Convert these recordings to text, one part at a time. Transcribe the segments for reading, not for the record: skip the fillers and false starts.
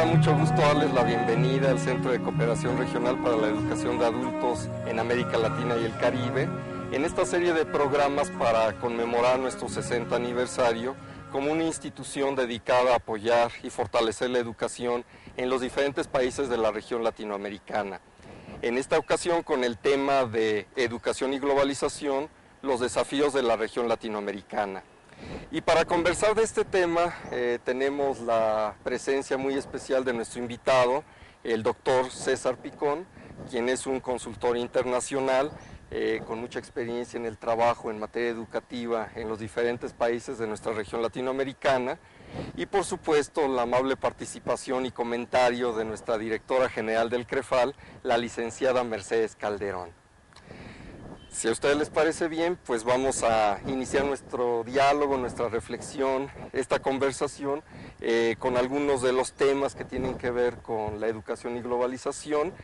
mucho gusto darles la bienvenida al Centro de Cooperación Regional para la Educación de Adultos en América Latina y el Caribe, en esta serie de programas para conmemorar nuestro 60 aniversario como una institución dedicada a apoyar y fortalecer la educación en los diferentes países de la región latinoamericana. En esta ocasión con el tema de educación y globalización, los desafíos de la región latinoamericana. Y para conversar de este tema tenemos la presencia muy especial de nuestro invitado, el doctor César Picón, quien es un consultor internacional con mucha experiencia en el trabajo en materia educativa en los diferentes países de nuestra región latinoamericana, y por supuesto la amable participación y comentario de nuestra directora general del CREFAL, la licenciada Mercedes Calderón. Si a ustedes les parece bien, pues vamos a iniciar nuestro diálogo, nuestra reflexión, esta conversación con algunos de los temas que tienen que ver con la educación y globalización.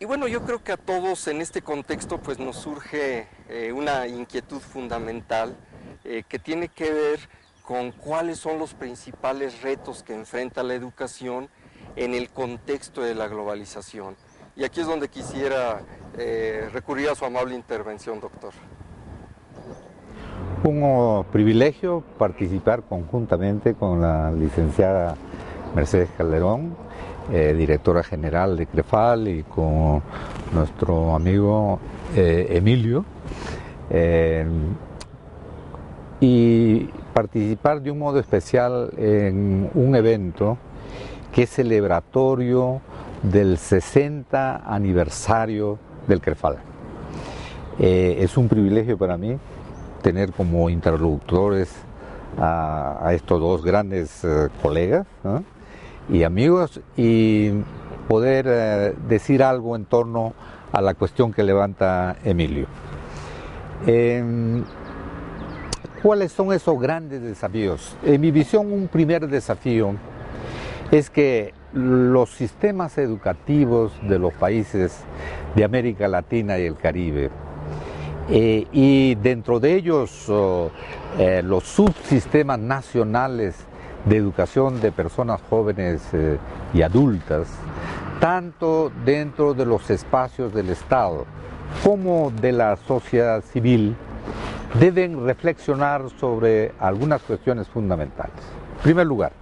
Y bueno, yo creo que a todos en este contexto pues nos surge una inquietud fundamental que tiene que ver con cuáles son los principales retos que enfrenta la educación en el contexto de la globalización. Y aquí es donde quisiera recurrir a su amable intervención, doctor. Un privilegio participar conjuntamente con la licenciada Mercedes Calderón, directora general de CREFAL, y con nuestro amigo Emilio, y participar de un modo especial en un evento que es celebratorio del 60 aniversario del CREFAL. Es un privilegio para mí tener como interlocutores a estos dos grandes colegas, ¿no?, y amigos, y poder decir algo en torno a la cuestión que levanta Emilio. ¿Cuáles son esos grandes desafíos? En mi visión, un primer desafío es que los sistemas educativos de los países de América Latina y el Caribe, y dentro de ellos los subsistemas nacionales de educación de personas jóvenes y adultas, tanto dentro de los espacios del Estado como de la sociedad civil, deben reflexionar sobre algunas cuestiones fundamentales. En primer lugar,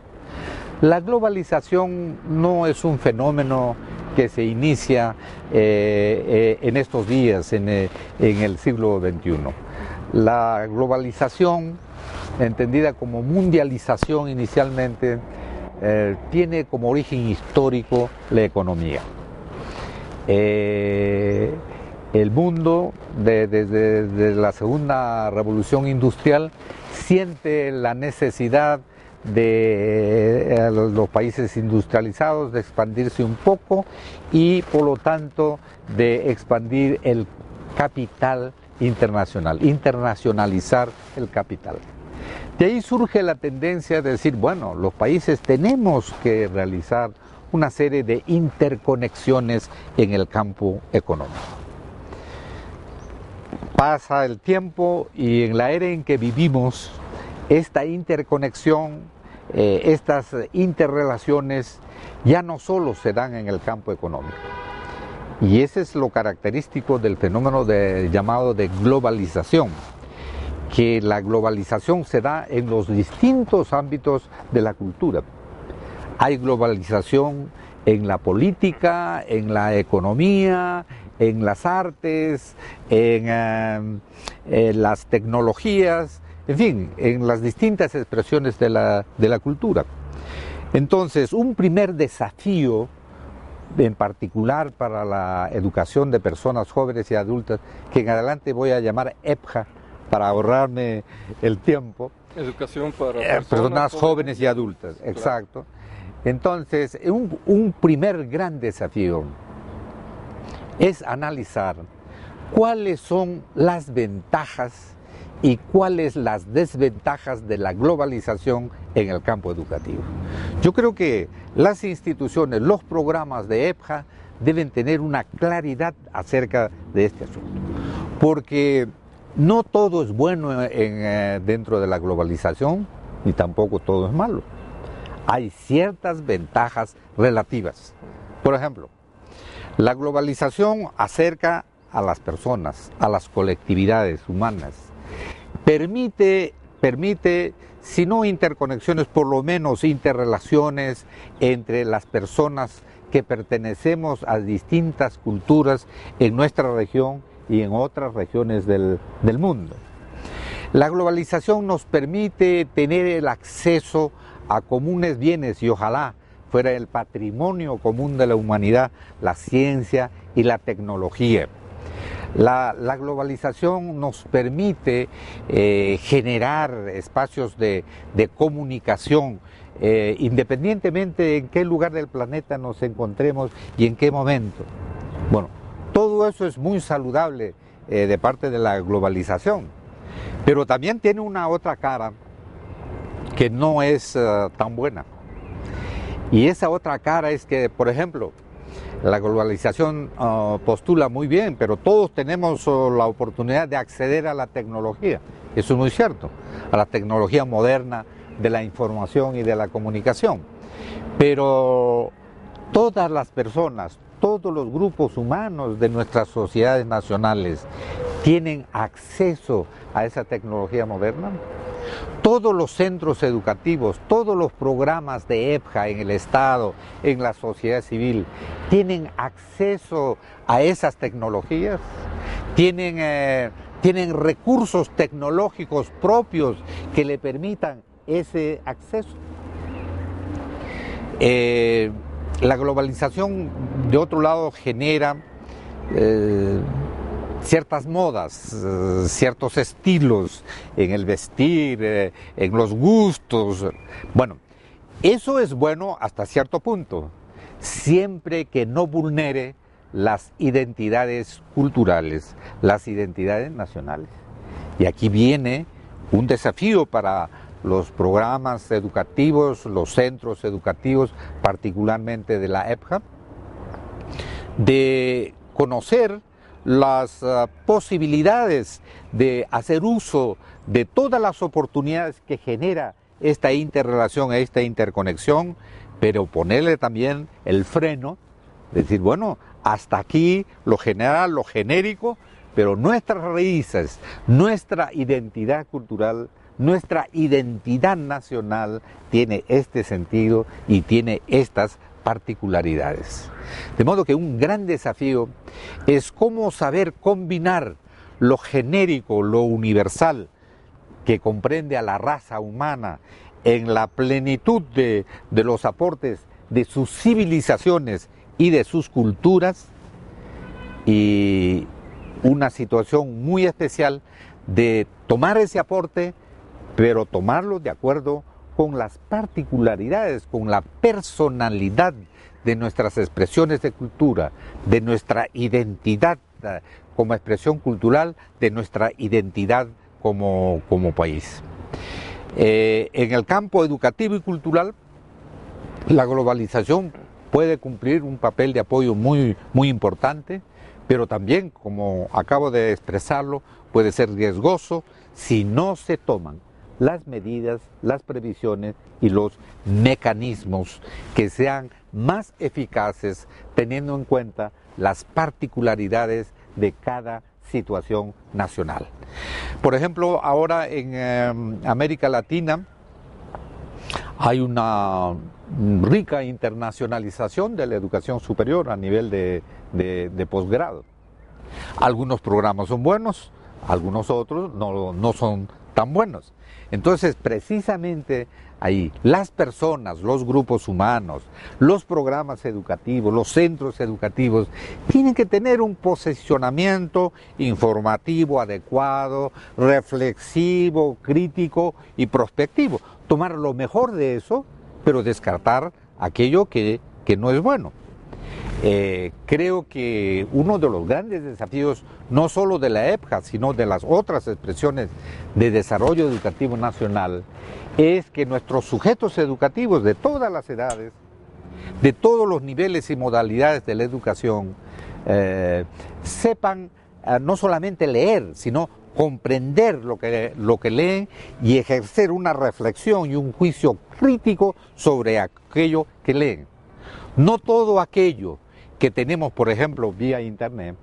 la globalización no es un fenómeno que se inicia en estos días, en el siglo XXI. La globalización, entendida como mundialización inicialmente, tiene como origen histórico la economía. El mundo, desde la segunda revolución industrial, siente la necesidad de los países industrializados de expandirse un poco y por lo tanto de expandir el capital internacional, internacionalizar el capital. De ahí surge la tendencia de decir, bueno, los países tenemos que realizar una serie de interconexiones en el campo económico. Pasa el tiempo y en la era en que vivimos, esta interconexión, estas interrelaciones ya no solo se dan en el campo económico. Y ese es lo característico del fenómeno llamado de globalización, que la globalización se da en los distintos ámbitos de la cultura. Hay globalización en la política, en la economía, en las artes, en las tecnologías, en fin, en las distintas expresiones de la cultura. Entonces, un primer desafío, en particular para la educación de personas jóvenes y adultas, que en adelante voy a llamar EPJA, para ahorrarme el tiempo. Educación para personas jóvenes y adultas, claro. Exacto. Entonces, un primer gran desafío es analizar cuáles son las ventajas y cuáles las desventajas de la globalización en el campo educativo. Yo creo que las instituciones, los programas de EPJA deben tener una claridad acerca de este asunto, porque no todo es bueno dentro de la globalización, ni tampoco todo es malo. hay ciertas ventajas relativas. Por ejemplo, la globalización acerca a las personas, a las colectividades humanas. Permite, si no interconexiones, por lo menos interrelaciones entre las personas que pertenecemos a distintas culturas en nuestra región y en otras regiones del mundo. La globalización nos permite tener el acceso a comunes bienes y ojalá fuera el patrimonio común de la humanidad, la ciencia y la tecnología. La globalización nos permite generar espacios de comunicación, independientemente de en qué lugar del planeta nos encontremos y en qué momento. Bueno, todo eso es muy saludable de parte de la globalización, pero también tiene una otra cara que no es tan buena. Y esa otra cara es que, por ejemplo, la globalización postula muy bien, pero todos tenemos la oportunidad de acceder a la tecnología. Eso es muy cierto, a la tecnología moderna de la información y de la comunicación. Pero todas las personas, todos los grupos humanos de nuestras sociedades nacionales tienen acceso a esa tecnología moderna. Todos los centros educativos, todos los programas de EPJA en el Estado, en la sociedad civil, tienen acceso a esas tecnologías, tienen recursos tecnológicos propios que le permitan ese acceso. La globalización, de otro lado, genera ciertas modas, ciertos estilos en el vestir, en los gustos. Bueno, eso es bueno hasta cierto punto, siempre que no vulnere las identidades culturales, las identidades nacionales. Y aquí viene un desafío para los programas educativos, los centros educativos, particularmente de la EPJA, de conocer las posibilidades de hacer uso de todas las oportunidades que genera esta interrelación, esta interconexión, pero ponerle también el freno, decir, bueno, hasta aquí lo general, lo genérico, pero nuestras raíces, nuestra identidad cultural, nuestra identidad nacional tiene este sentido y tiene estas particularidades. De modo que un gran desafío es cómo saber combinar lo genérico, lo universal, que comprende a la raza humana en la plenitud de los aportes de sus civilizaciones y de sus culturas, y una situación muy especial de tomar ese aporte, pero tomarlo de acuerdo con las particularidades, con la personalidad de nuestras expresiones de cultura, de nuestra identidad como expresión cultural, de nuestra identidad como país. En el campo educativo y cultural, la globalización puede cumplir un papel de apoyo muy importante, pero también, como acabo de expresarlo, puede ser riesgoso si no se toman las medidas, las previsiones y los mecanismos que sean más eficaces teniendo en cuenta las particularidades de cada situación nacional. Por ejemplo, ahora en América Latina hay una rica internacionalización de la educación superior a nivel de posgrado. Algunos programas son buenos, algunos otros no son tan buenos. Entonces, precisamente ahí, las personas, los grupos humanos, los programas educativos, los centros educativos, tienen que tener un posicionamiento informativo adecuado, reflexivo, crítico y prospectivo. Tomar lo mejor de eso, pero descartar aquello que no es bueno. Creo que uno de los grandes desafíos, no solo de la EPJA, sino de las otras expresiones de desarrollo educativo nacional, es que nuestros sujetos educativos de todas las edades, de todos los niveles y modalidades de la educación, sepan no solamente leer, sino comprender lo que leen y ejercer una reflexión y un juicio crítico sobre aquello que leen. No todo aquello que tenemos, por ejemplo, vía internet,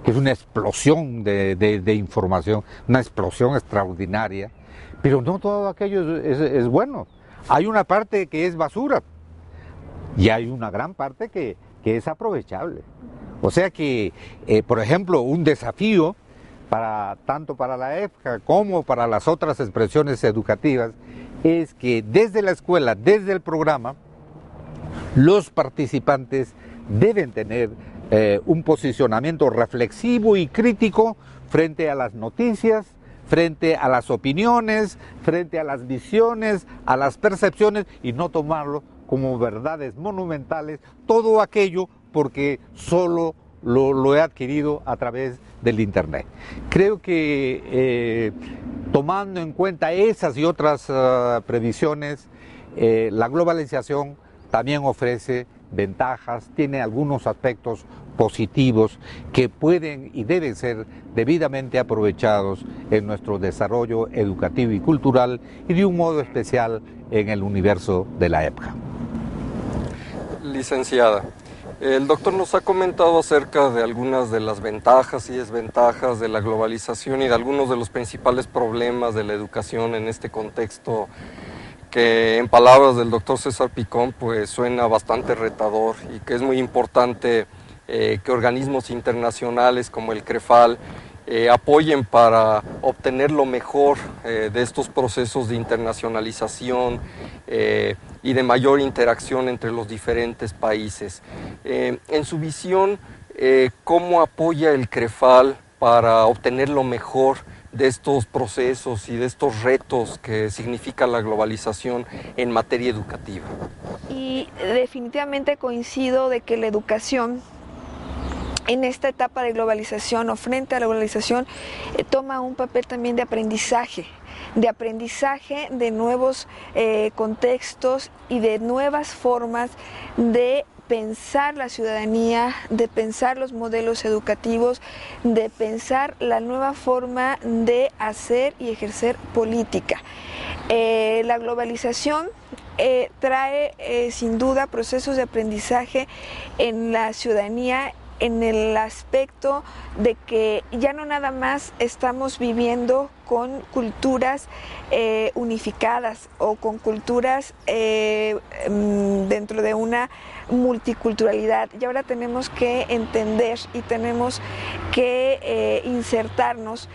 que es una explosión de información, una explosión extraordinaria, pero no todo aquello es bueno. Hay una parte que es basura y hay una gran parte que es aprovechable. O sea que, por ejemplo, un desafío tanto para la EFCA como para las otras expresiones educativas es que desde la escuela, desde el programa, los participantes deben tener un posicionamiento reflexivo y crítico frente a las noticias, frente a las opiniones, frente a las visiones, a las percepciones, y no tomarlo como verdades monumentales, todo aquello porque solo lo he adquirido a través del internet. Creo que tomando en cuenta esas y otras previsiones, la globalización también ofrece ventajas, tiene algunos aspectos positivos que pueden y deben ser debidamente aprovechados en nuestro desarrollo educativo y cultural, y de un modo especial en el universo de la EPCA. Licenciada, el doctor nos ha comentado acerca de algunas de las ventajas y desventajas de la globalización y de algunos de los principales problemas de la educación en este contexto que, en palabras del doctor César Picón, pues suena bastante retador, y que es muy importante que organismos internacionales como el CREFAL apoyen para obtener lo mejor de estos procesos de internacionalización y de mayor interacción entre los diferentes países. En su visión, ¿cómo apoya el CREFAL para obtener lo mejor de estos procesos y de estos retos que significa la globalización en materia educativa? Y definitivamente coincido de que la educación en esta etapa de globalización o frente a la globalización toma un papel también de aprendizaje de nuevos contextos y de nuevas formas de pensar la ciudadanía, de pensar los modelos educativos, de pensar la nueva forma de hacer y ejercer política. La globalización trae sin duda procesos de aprendizaje en la ciudadanía, en el aspecto de que ya no nada más estamos viviendo con culturas unificadas o con culturas dentro de una multiculturalidad, y ahora tenemos que entender y tenemos que insertarnos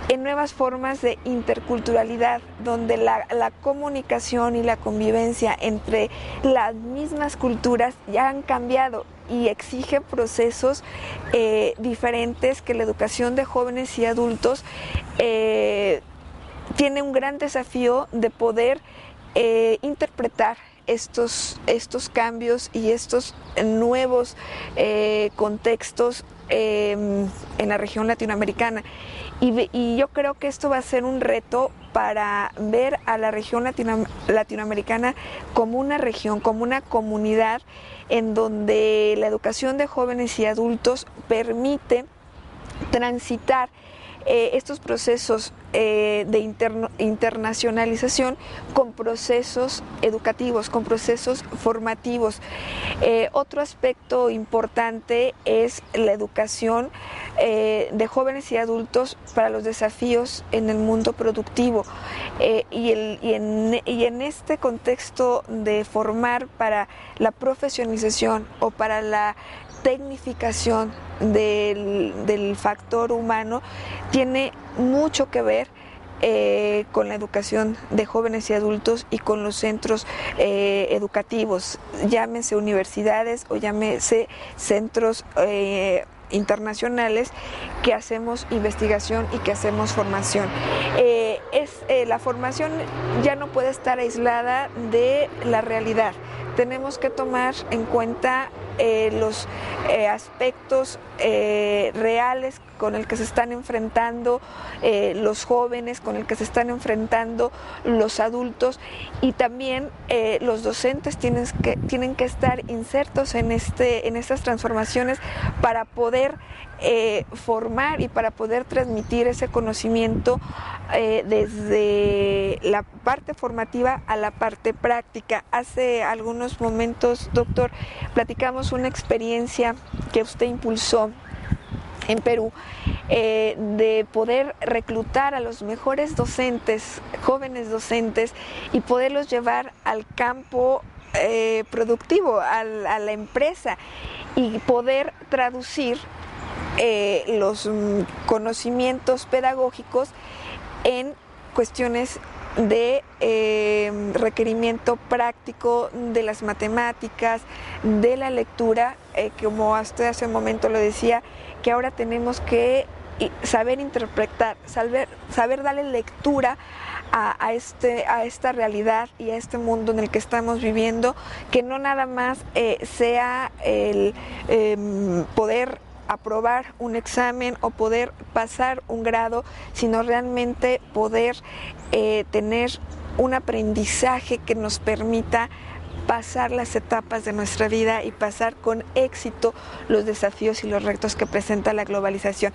en nuevas formas de interculturalidad, donde la comunicación y la convivencia entre las mismas culturas ya han cambiado y exige procesos diferentes, que la educación de jóvenes y adultos tiene un gran desafío de poder interpretar estos cambios y estos nuevos contextos en la región latinoamericana. Y yo creo que esto va a ser un reto para ver a la región latinoamericana como una región, como una comunidad en donde la educación de jóvenes y adultos permite transitar estos procesos de internacionalización con procesos educativos, con procesos formativos. Otro aspecto importante es la educación de jóvenes y adultos para los desafíos en el mundo productivo, y en este contexto de formar para la profesionalización o para la tecnificación del factor humano, tiene mucho que ver con la educación de jóvenes y adultos y con los centros educativos, llámese universidades o llámese centros internacionales que hacemos investigación y que hacemos formación. La formación ya no puede estar aislada de la realidad. Tenemos que tomar en cuenta los aspectos reales con el que se están enfrentando los jóvenes, con el que se están enfrentando los adultos, y también los docentes tienen que estar insertos en estas transformaciones para poder formar y para poder transmitir ese conocimiento desde la parte formativa a la parte práctica. Hace algunos momentos, doctor, platicamos una experiencia que usted impulsó en Perú, de poder reclutar a los mejores docentes, jóvenes docentes, y poderlos llevar al campo productivo, a la empresa, y poder traducir los conocimientos pedagógicos en cuestiones de requerimiento práctico de las matemáticas, de la lectura, como usted hace un momento lo decía, que ahora tenemos que saber interpretar, saber darle lectura a esta realidad y a este mundo en el que estamos viviendo, que no nada más sea el poder aprobar un examen o poder pasar un grado, sino realmente poder tener un aprendizaje que nos permita pasar las etapas de nuestra vida y pasar con éxito los desafíos y los retos que presenta la globalización.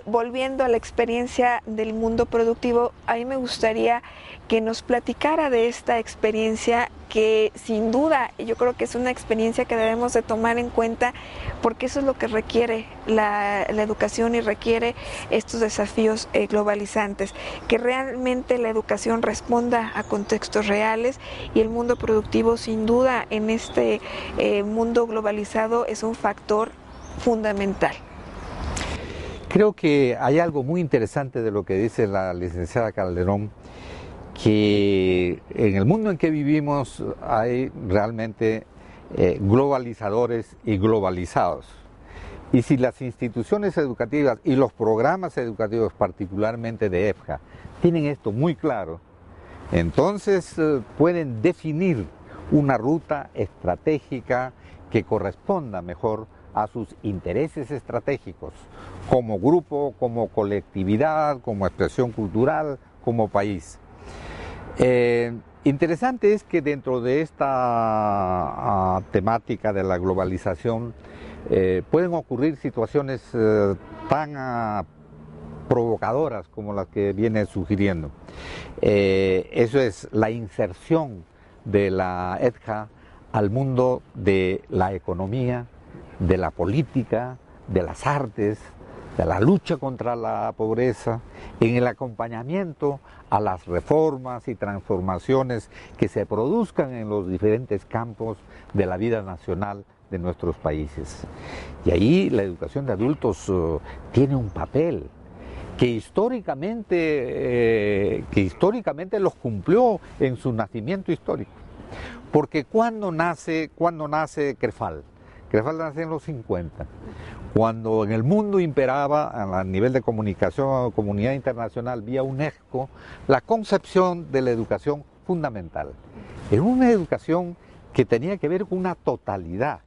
Volviendo a la experiencia del mundo productivo, a mí me gustaría que nos platicara de esta experiencia que sin duda yo creo que es una experiencia que debemos de tomar en cuenta, porque eso es lo que requiere la educación y requiere estos desafíos globalizantes, que realmente la educación responda a contextos reales, y el mundo productivo sin duda en este mundo globalizado es un factor fundamental. Creo que hay algo muy interesante de lo que dice la licenciada Calderón, que en el mundo en que vivimos hay realmente globalizadores y globalizados. Y si las instituciones educativas y los programas educativos, particularmente de EFJA, tienen esto muy claro, entonces pueden definir una ruta estratégica que corresponda mejor a sus intereses estratégicos, como grupo, como colectividad, como expresión cultural, como país. Interesante es que dentro de esta temática de la globalización pueden ocurrir situaciones tan provocadoras como las que viene sugiriendo. Eso es la inserción de la EDJA al mundo de la economía, de la política, de las artes, de la lucha contra la pobreza, en el acompañamiento a las reformas y transformaciones que se produzcan en los diferentes campos de la vida nacional de nuestros países. Y ahí la educación de adultos tiene un papel que históricamente los cumplió en su nacimiento histórico. Porque ¿cuándo nace CREFAL? CREFAL nace en los 50, cuando en el mundo imperaba a nivel de comunicación, comunidad internacional, vía UNESCO, la concepción de la educación fundamental. Era una educación que tenía que ver con una totalidad,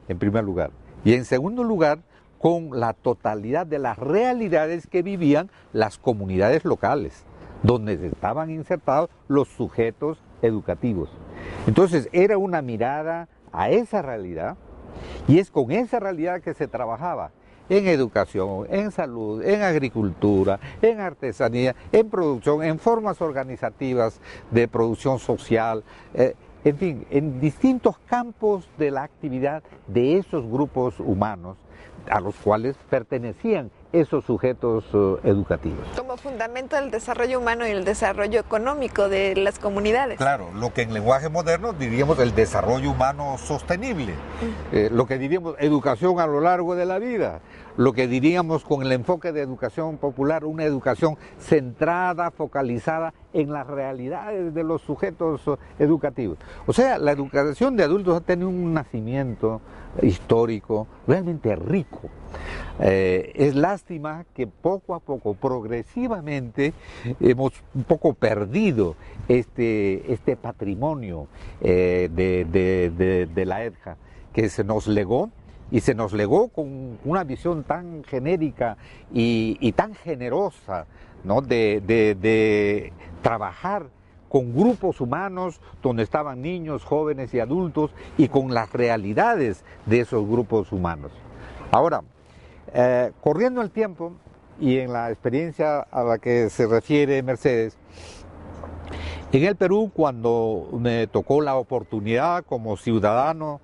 en primer lugar, y en segundo lugar, con la totalidad de las realidades que vivían las comunidades locales, donde estaban insertados los sujetos educativos. Entonces era una mirada a esa realidad, y es con esa realidad que se trabajaba en educación, en salud, en agricultura, en artesanía, en producción, en formas organizativas de producción social, en fin, en distintos campos de la actividad de esos grupos humanos a los cuales pertenecían esos sujetos educativos. Como fundamento del desarrollo humano y el desarrollo económico de las comunidades. Claro, lo que en lenguaje moderno diríamos el desarrollo humano sostenible, lo que diríamos educación a lo largo de la vida, lo que diríamos con el enfoque de educación popular, una educación centrada, focalizada en las realidades de los sujetos educativos. O sea, la educación de adultos ha tenido un nacimiento histórico realmente rico. Es lástima que poco a poco, progresivamente, hemos un poco perdido este patrimonio de la EDJA que se nos legó y se nos legó con una visión tan genérica y tan generosa, ¿no? de trabajar con grupos humanos donde estaban niños, jóvenes y adultos y con las realidades de esos grupos humanos. Ahora, corriendo el tiempo y en la experiencia a la que se refiere Mercedes, en el Perú, cuando me tocó la oportunidad como ciudadano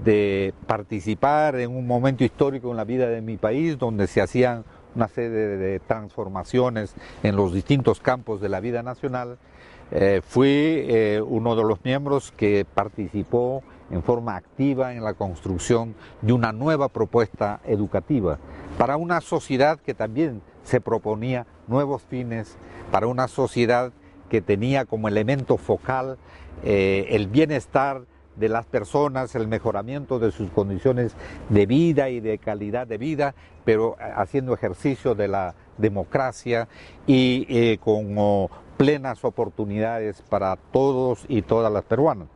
de participar en un momento histórico en la vida de mi país, donde se hacían una serie de transformaciones en los distintos campos de la vida nacional, fui uno de los miembros que participó en forma activa en la construcción de una nueva propuesta educativa para una sociedad que también se proponía nuevos fines, para una sociedad que tenía como elemento focal el bienestar de las personas, el mejoramiento de sus condiciones de vida y de calidad de vida, pero haciendo ejercicio de la democracia y con plenas oportunidades para todos y todas las peruanas.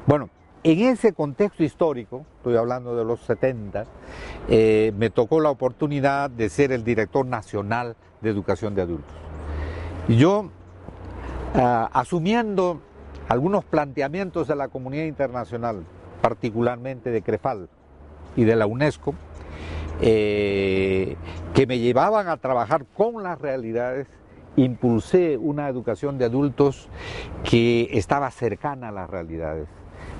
Bueno, en ese contexto histórico, estoy hablando de los 70, me tocó la oportunidad de ser el director nacional de educación de adultos. Y yo, asumiendo algunos planteamientos de la comunidad internacional, particularmente de CREFAL y de la UNESCO, que me llevaban a trabajar con las realidades, impulsé una educación de adultos que estaba cercana a las realidades.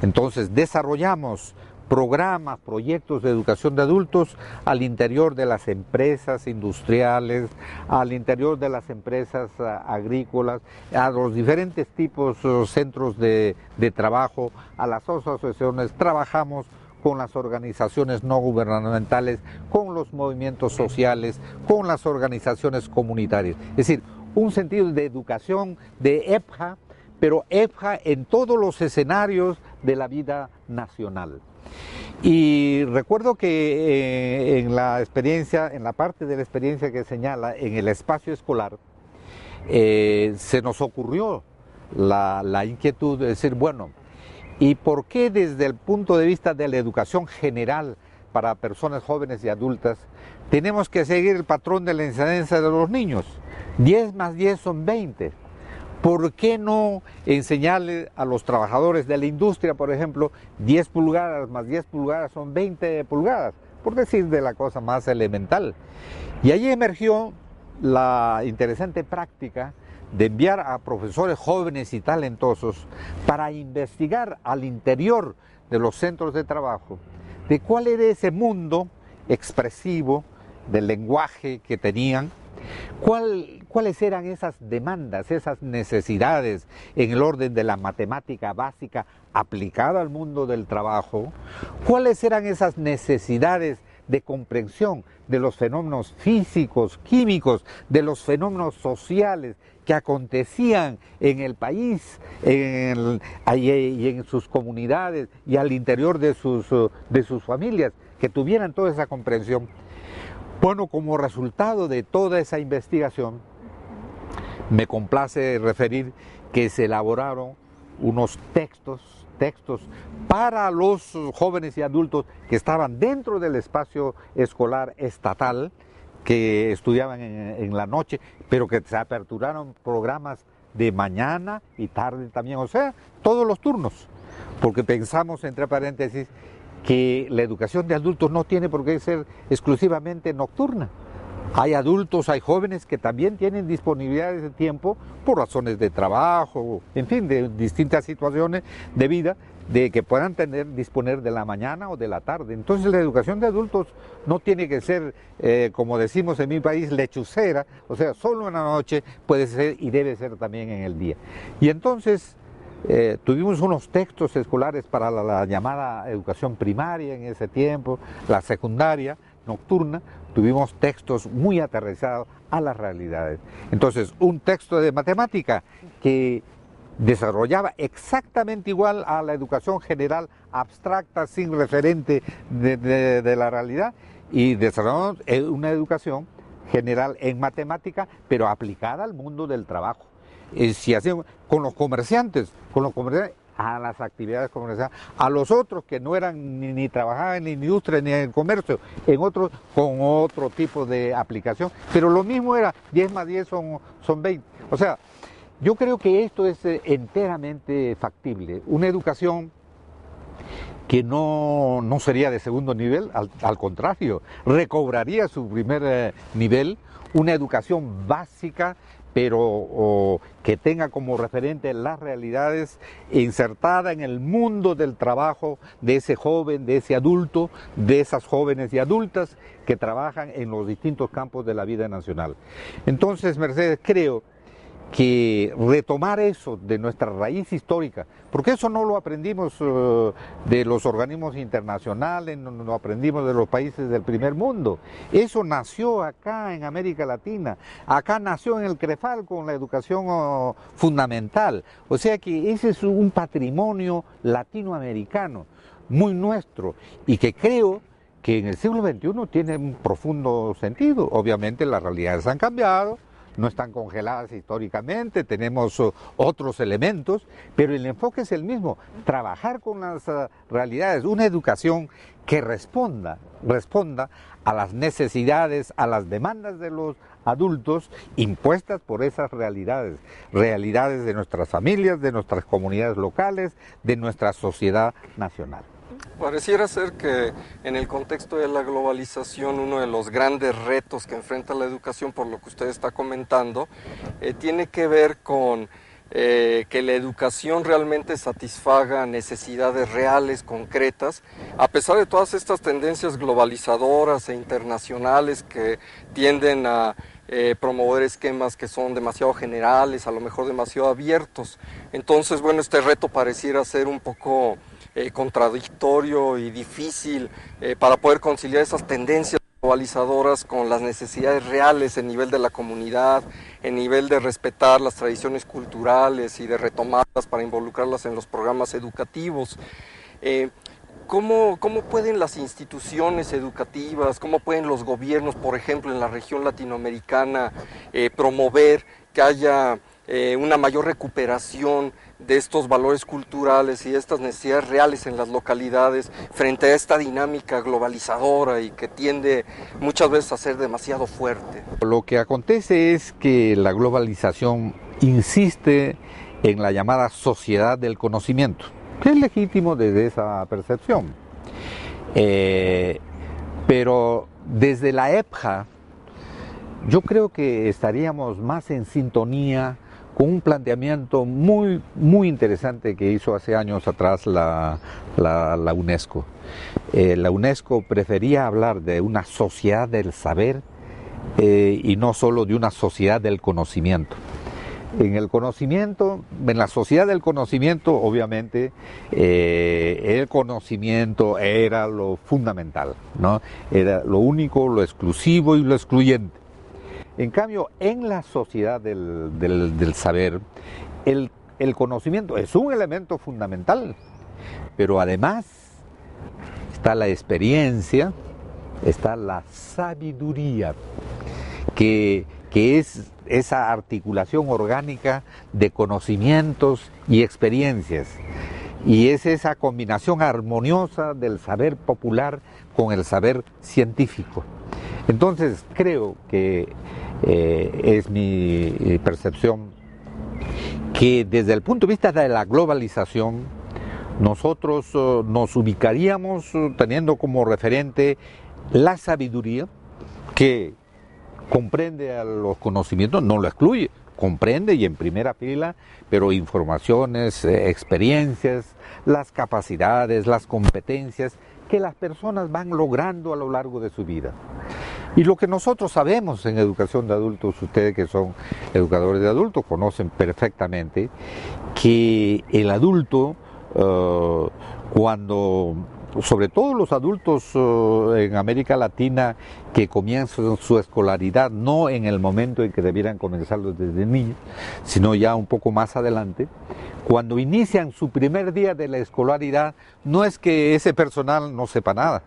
Entonces desarrollamos programas, proyectos de educación de adultos al interior de las empresas industriales, al interior de las empresas agrícolas, a los diferentes tipos centros de trabajo, a las asociaciones. Trabajamos con las organizaciones no gubernamentales, con los movimientos sociales, con las organizaciones comunitarias. Es decir, un sentido de educación de EPJA, pero EPJA en todos los escenarios de la vida nacional. Y recuerdo que en la experiencia, en la parte de la experiencia que señala, en el espacio escolar, se nos ocurrió la inquietud de decir, bueno, ¿y por qué desde el punto de vista de la educación general para personas jóvenes y adultas tenemos que seguir el patrón de la enseñanza de los niños? 10 más 10 son 20. ¿Por qué no enseñarle a los trabajadores de la industria, por ejemplo, 10 pulgadas más 10 pulgadas son 20 pulgadas? Por decir de la cosa más elemental. Y allí emergió la interesante práctica de enviar a profesores jóvenes y talentosos para investigar al interior de los centros de trabajo de cuál era ese mundo expresivo del lenguaje que tenían, cuáles eran esas demandas, esas necesidades en el orden de la matemática básica aplicada al mundo del trabajo, cuáles eran esas necesidades de comprensión de los fenómenos físicos, químicos, de los fenómenos sociales que acontecían en el país y en sus comunidades y al interior de sus familias, que tuvieran toda esa comprensión. Bueno, como resultado de toda esa investigación, me complace referir que se elaboraron unos textos para los jóvenes y adultos que estaban dentro del espacio escolar estatal, que estudiaban en la noche, pero que se aperturaron programas de mañana y tarde también, o sea, todos los turnos, porque pensamos, entre paréntesis, que la educación de adultos no tiene por qué ser exclusivamente nocturna. Hay adultos, hay jóvenes que también tienen disponibilidades de tiempo por razones de trabajo, en fin, de distintas situaciones de vida, de que puedan disponer de la mañana o de la tarde. Entonces la educación de adultos no tiene que ser, como decimos en mi país, lechucera, o sea, solo en la noche, puede ser y debe ser también en el día. Y entonces tuvimos unos textos escolares para la llamada educación primaria en ese tiempo, la secundaria nocturna, tuvimos textos muy aterrizados a las realidades. Entonces, un texto de matemática que desarrollaba exactamente igual a la educación general abstracta, sin referente de la realidad, y desarrollamos una educación general en matemática, pero aplicada al mundo del trabajo. Si hacemos con los comerciantes a las actividades comerciales, a los otros que no eran ni trabajaban en la industria ni en el comercio, en otros con otro tipo de aplicación, pero lo mismo era 10 más 10 son 20. O sea, yo creo que esto es enteramente factible. Una educación que no sería de segundo nivel, al contrario, recobraría su primer nivel, una educación básica, pero que tenga como referente las realidades, insertada en el mundo del trabajo de ese joven, de ese adulto, de esas jóvenes y adultas que trabajan en los distintos campos de la vida nacional. Entonces, Mercedes, creo que retomar eso de nuestra raíz histórica, porque eso no lo aprendimos de los organismos internacionales, no lo aprendimos de los países del primer mundo, eso nació acá en América Latina, acá nació en el CREFAL con la educación fundamental, o sea que ese es un patrimonio latinoamericano muy nuestro y que creo que en el siglo XXI tiene un profundo sentido. Obviamente las realidades han cambiado, no están congeladas históricamente, tenemos otros elementos, pero el enfoque es el mismo, trabajar con las realidades, una educación que responda a las necesidades, a las demandas de los adultos impuestas por esas realidades de nuestras familias, de nuestras comunidades locales, de nuestra sociedad nacional. Pareciera ser que en el contexto de la globalización uno de los grandes retos que enfrenta la educación, por lo que usted está comentando, tiene que ver con que la educación realmente satisfaga necesidades reales, concretas, a pesar de todas estas tendencias globalizadoras e internacionales que tienden a promover esquemas que son demasiado generales, a lo mejor demasiado abiertos. Entonces, bueno, este reto pareciera ser un poco contradictorio y difícil para poder conciliar esas tendencias globalizadoras con las necesidades reales en nivel de la comunidad, en nivel de respetar las tradiciones culturales y de retomarlas para involucrarlas en los programas educativos. ¿Cómo pueden las instituciones educativas, cómo pueden los gobiernos, por ejemplo, en la región latinoamericana, promover que haya una mayor recuperación de estos valores culturales y de estas necesidades reales en las localidades frente a esta dinámica globalizadora y que tiende muchas veces a ser demasiado fuerte? Lo que acontece es que la globalización insiste en la llamada sociedad del conocimiento, que es legítimo desde esa percepción. Pero desde la EPJA, yo creo que estaríamos más en sintonía con un planteamiento muy interesante que hizo hace años atrás la UNESCO. La UNESCO prefería hablar de una sociedad del saber y no solo de una sociedad del conocimiento. En la sociedad del conocimiento, obviamente, el conocimiento era lo fundamental, ¿no? Era lo único, lo exclusivo y lo excluyente. En cambio, en la sociedad del saber, el conocimiento es un elemento fundamental, pero además está la experiencia, está la sabiduría, que es esa articulación orgánica de conocimientos y experiencias, y es esa combinación armoniosa del saber popular con el saber científico. Entonces creo que es mi percepción que desde el punto de vista de la globalización nosotros nos ubicaríamos teniendo como referente la sabiduría que comprende a los conocimientos, no lo excluye, comprende y en primera fila, pero informaciones, experiencias, las capacidades, las competencias que las personas van logrando a lo largo de su vida. Y lo que nosotros sabemos en educación de adultos, ustedes que son educadores de adultos conocen perfectamente que el adulto, cuando, sobre todo los adultos en América Latina que comienzan su escolaridad, no en el momento en que debieran comenzarlo desde niños, sino ya un poco más adelante, cuando inician su primer día de la escolaridad, no es que ese personal no sepa nada,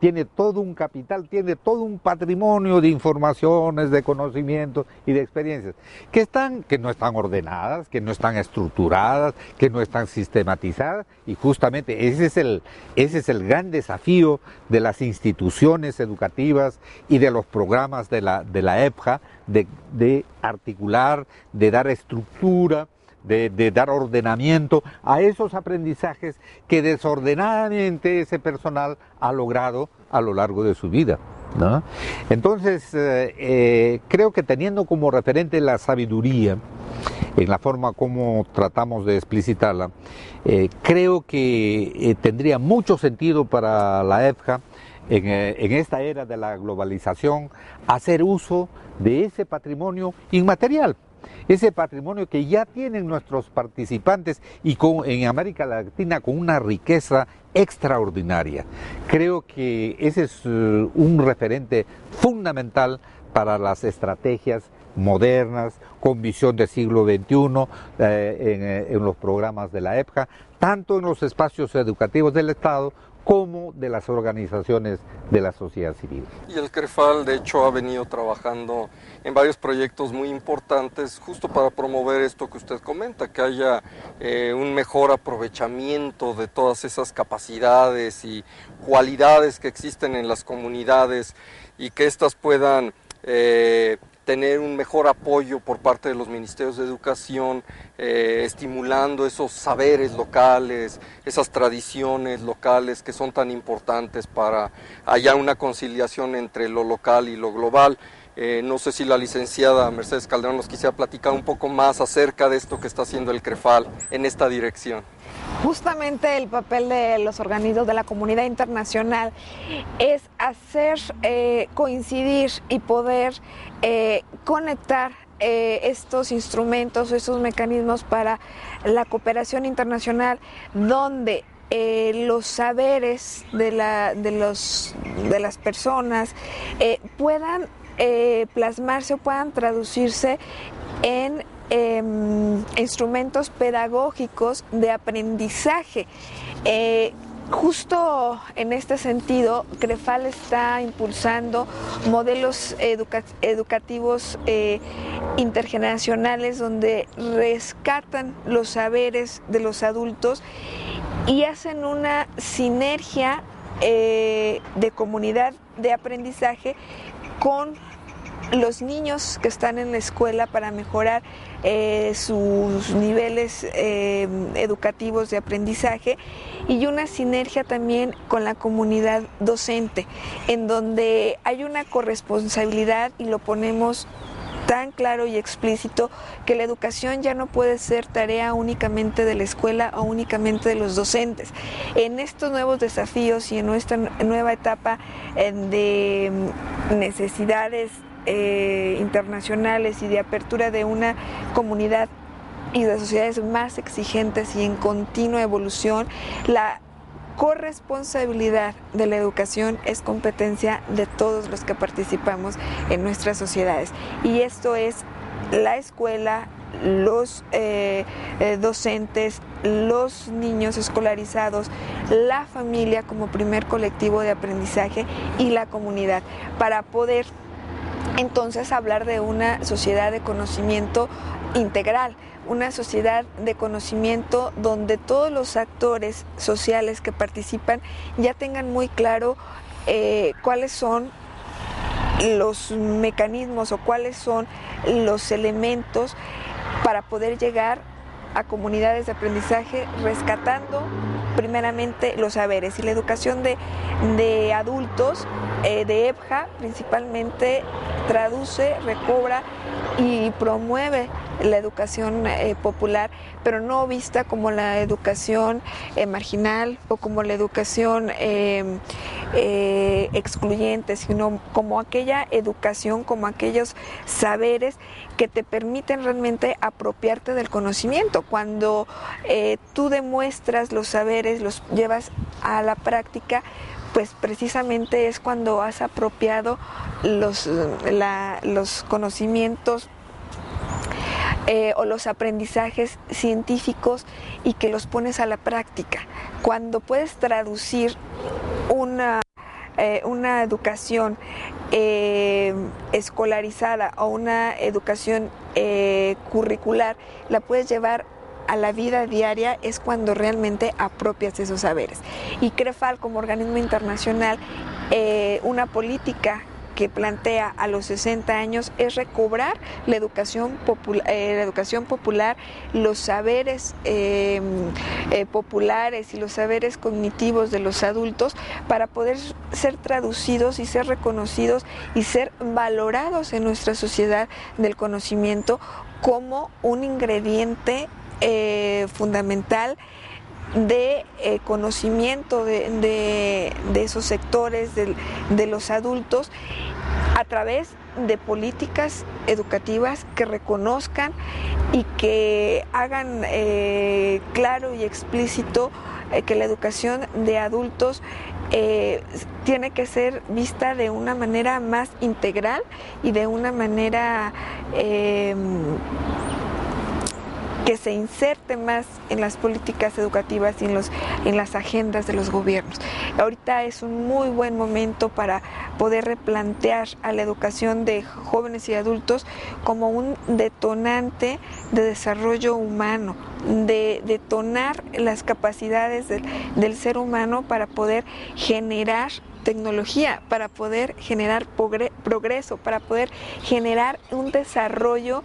tiene todo un capital, tiene todo un patrimonio de informaciones, de conocimientos y de experiencias que no están ordenadas, que no están estructuradas, que no están sistematizadas, y justamente ese es el gran desafío de las instituciones educativas y de los programas de la EPJA, de articular, de dar estructura, de dar ordenamiento a esos aprendizajes que desordenadamente ese personal ha logrado a lo largo de su vida, ¿no? Entonces, creo que teniendo como referente la sabiduría, en la forma como tratamos de explicitarla, creo que tendría mucho sentido para la EPJA, en esta era de la globalización, hacer uso de ese patrimonio inmaterial, ese patrimonio que ya tienen nuestros participantes y en América Latina con una riqueza extraordinaria. Creo que ese es un referente fundamental para las estrategias modernas, con visión del siglo XXI, en los programas de la EPJA, tanto en los espacios educativos del Estado como de las organizaciones de la sociedad civil. Y el CREFAL, de hecho, ha venido trabajando en varios proyectos muy importantes justo para promover esto que usted comenta, que haya un mejor aprovechamiento de todas esas capacidades y cualidades que existen en las comunidades y que éstas puedan tener un mejor apoyo por parte de los ministerios de educación, estimulando esos saberes locales, esas tradiciones locales que son tan importantes para hallar una conciliación entre lo local y lo global. No sé si la licenciada Mercedes Calderón nos quisiera platicar un poco más acerca de esto que está haciendo el CREFAL en esta dirección. Justamente el papel de los organismos de la comunidad internacional es hacer coincidir y poder conectar estos instrumentos, estos mecanismos para la cooperación internacional, donde los saberes de las personas puedan plasmarse o puedan traducirse en instrumentos pedagógicos de aprendizaje. Justo en este sentido, CREFAL está impulsando modelos educativos intergeneracionales donde rescatan los saberes de los adultos y hacen una sinergia de comunidad de aprendizaje con los niños que están en la escuela para mejorar sus niveles educativos de aprendizaje, y una sinergia también con la comunidad docente, en donde hay una corresponsabilidad, y lo ponemos tan claro y explícito, que la educación ya no puede ser tarea únicamente de la escuela o únicamente de los docentes. En estos nuevos desafíos y en nuestra nueva etapa de necesidades internacionales y de apertura de una comunidad y de sociedades más exigentes y en continua evolución, la corresponsabilidad de la educación es competencia de todos los que participamos en nuestras sociedades, y esto es la escuela, los docentes, los niños escolarizados, la familia como primer colectivo de aprendizaje y la comunidad, para poder entonces hablar de una sociedad de conocimiento integral, una sociedad de conocimiento donde todos los actores sociales que participan ya tengan muy claro cuáles son los mecanismos o cuáles son los elementos para poder llegar a comunidades de aprendizaje, rescatando primeramente los saberes. Y la educación de adultos, de EPJA principalmente, traduce, recobra y promueve la educación popular, pero no vista como la educación marginal o como la educación excluyente, sino como aquella educación, como aquellos saberes que te permiten realmente apropiarte del conocimiento. Cuando tú demuestras los saberes, los llevas a la práctica, pues precisamente es cuando has apropiado los conocimientos o los aprendizajes científicos y que los pones a la práctica. Cuando puedes traducir una educación escolarizada o una educación curricular la puedes llevar a la vida diaria, es cuando realmente apropias esos saberes. Y CREFAL, como organismo internacional, una política que plantea a los 60 años es recobrar la educación popular, los saberes populares y los saberes cognitivos de los adultos para poder ser traducidos y ser reconocidos y ser valorados en nuestra sociedad del conocimiento como un ingrediente fundamental de conocimiento de esos sectores de los adultos a través de políticas educativas que reconozcan y que hagan claro y explícito que la educación de adultos tiene que ser vista de una manera más integral y de una manera que se inserte más en las políticas educativas y en las agendas de los gobiernos. Ahorita es un muy buen momento para poder replantear a la educación de jóvenes y adultos como un detonante de desarrollo humano, de detonar las capacidades del ser humano para poder generar tecnología, para poder generar progreso, para poder generar un desarrollo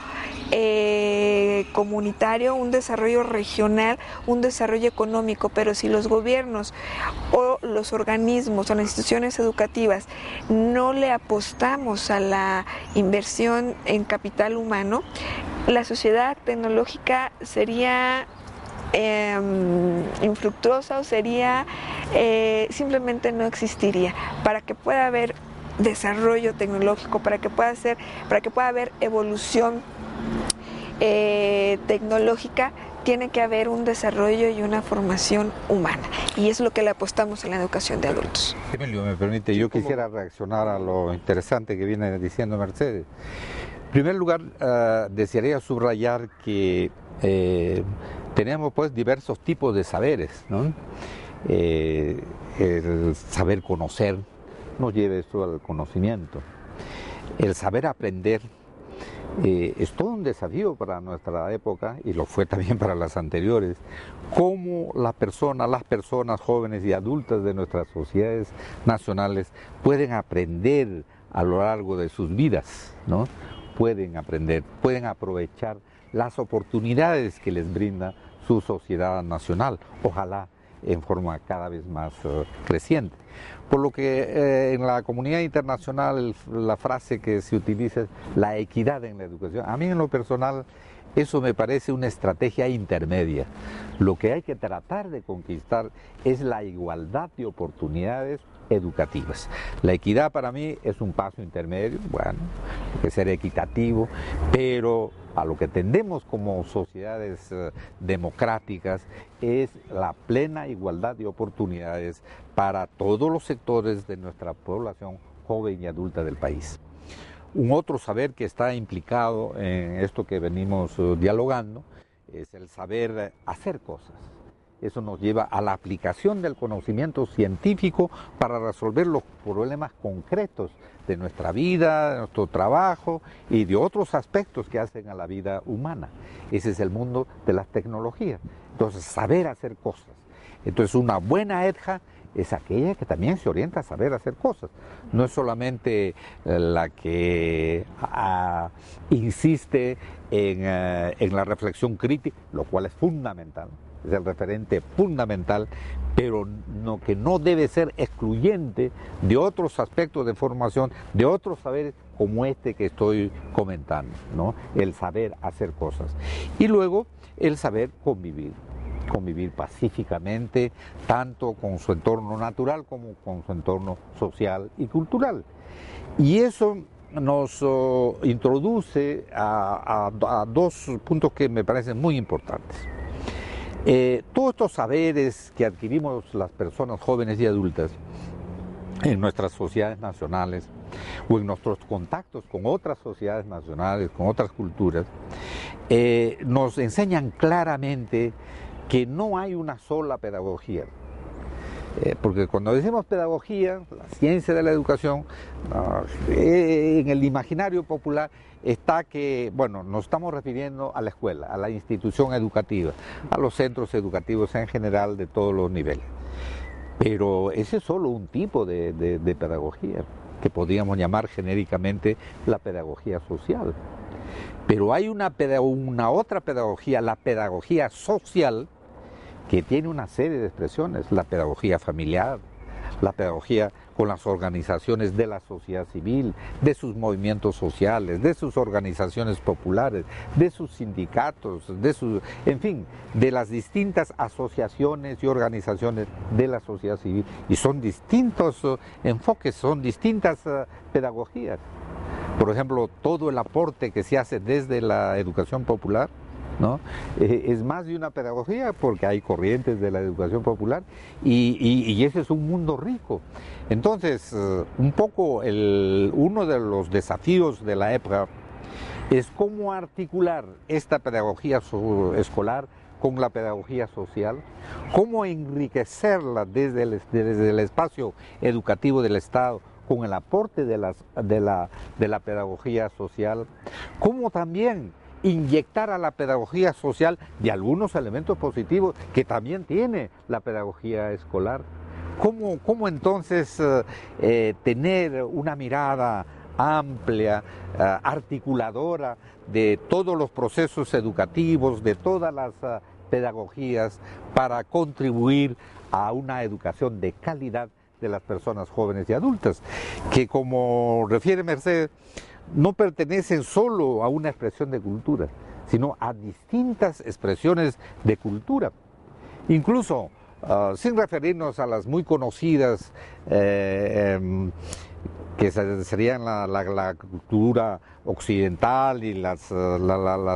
comunitario, un desarrollo regional, un desarrollo económico. Pero si los gobiernos o los organismos o las instituciones educativas no le apostamos a la inversión en capital humano, la sociedad tecnológica sería infructuosa o sería simplemente no existiría. Para que pueda haber desarrollo tecnológico, para que pueda haber evolución tecnológica, tiene que haber un desarrollo y una formación humana, y es lo que le apostamos en la educación de adultos. Emilio, me permite, yo quisiera reaccionar a lo interesante que viene diciendo Mercedes. En primer lugar, desearía subrayar que tenemos pues diversos tipos de saberes, ¿no? El saber conocer nos lleva esto al conocimiento. El saber aprender es todo un desafío para nuestra época, y lo fue también para las anteriores. Cómo las personas jóvenes y adultas de nuestras sociedades nacionales pueden aprender a lo largo de sus vidas, ¿no? Pueden aprender, pueden aprovechar las oportunidades que les brinda su sociedad nacional, ojalá en forma cada vez más creciente. Por lo que en la comunidad internacional la frase que se utiliza es la equidad en la educación. A mí en lo personal eso me parece una estrategia intermedia. Lo que hay que tratar de conquistar es la igualdad de oportunidades educativas. La equidad para mí es un paso intermedio, bueno, hay que ser equitativo, pero a lo que tendemos como sociedades democráticas es la plena igualdad de oportunidades para todos los sectores de nuestra población joven y adulta del país. Un otro saber que está implicado en esto que venimos dialogando es el saber hacer cosas. Eso nos lleva a la aplicación del conocimiento científico para resolver los problemas concretos de nuestra vida, de nuestro trabajo y de otros aspectos que hacen a la vida humana. Ese es el mundo de las tecnologías. Entonces, saber hacer cosas. Entonces, una buena EDJA es aquella que también se orienta a saber hacer cosas. No es solamente la que insiste en la reflexión crítica, lo cual es fundamental, es el referente fundamental, pero que no debe ser excluyente de otros aspectos de formación, de otros saberes como este que estoy comentando, ¿no? El saber hacer cosas. Y luego el saber convivir pacíficamente, tanto con su entorno natural como con su entorno social y cultural. Y eso nos introduce a dos puntos que me parecen muy importantes. Todos estos saberes que adquirimos las personas jóvenes y adultas en nuestras sociedades nacionales o en nuestros contactos con otras sociedades nacionales, con otras culturas, nos enseñan claramente que no hay una sola pedagogía, Porque cuando decimos pedagogía, la ciencia de la educación, en el imaginario popular está que, bueno, nos estamos refiriendo a la escuela, a la institución educativa, a los centros educativos en general de todos los niveles. Pero ese es solo un tipo de pedagogía, que podríamos llamar genéricamente la pedagogía social. Pero hay una otra pedagogía, la pedagogía social, que tiene una serie de expresiones: la pedagogía familiar, la pedagogía con las organizaciones de la sociedad civil, de sus movimientos sociales, de sus organizaciones populares, de sus sindicatos, en fin, de las distintas asociaciones y organizaciones de la sociedad civil. Y son distintos enfoques, son distintas pedagogías. Por ejemplo, todo el aporte que se hace desde la educación popular, ¿no? Es más de una pedagogía, porque hay corrientes de la educación popular y ese es un mundo rico. Entonces, un poco uno de los desafíos de la época es cómo articular esta pedagogía escolar con la pedagogía social, cómo enriquecerla desde el espacio educativo del Estado con el aporte de la pedagogía social, cómo también inyectar a la pedagogía social de algunos elementos positivos que también tiene la pedagogía escolar. ¿Cómo entonces tener una mirada amplia, articuladora de todos los procesos educativos, de todas las pedagogías, para contribuir a una educación de calidad de las personas jóvenes y adultas, que, como refiere Mercedes, no pertenecen solo a una expresión de cultura, sino a distintas expresiones de cultura. Incluso, sin referirnos a las muy conocidas, que serían la cultura occidental y las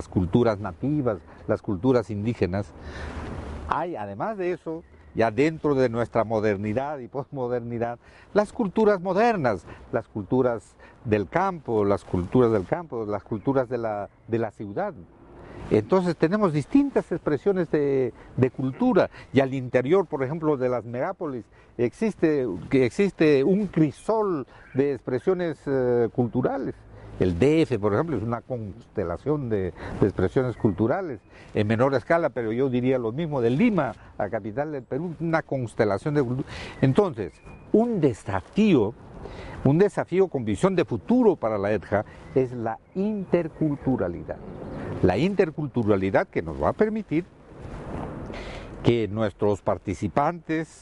culturas nativas, las culturas indígenas, hay, además de eso, ya dentro de nuestra modernidad y posmodernidad, las culturas modernas, las culturas del campo, las culturas de la ciudad. Entonces tenemos distintas expresiones de cultura, y al interior, por ejemplo, de las megápolis existe un crisol de expresiones culturales. El DF, por ejemplo, es una constelación de expresiones culturales, en menor escala, pero yo diría lo mismo de Lima, la capital del Perú, una constelación de cultura. Entonces, un desafío con visión de futuro para la EDJA es la interculturalidad. La interculturalidad que nos va a permitir que nuestros participantes,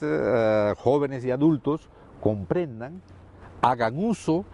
jóvenes y adultos, comprendan, hagan uso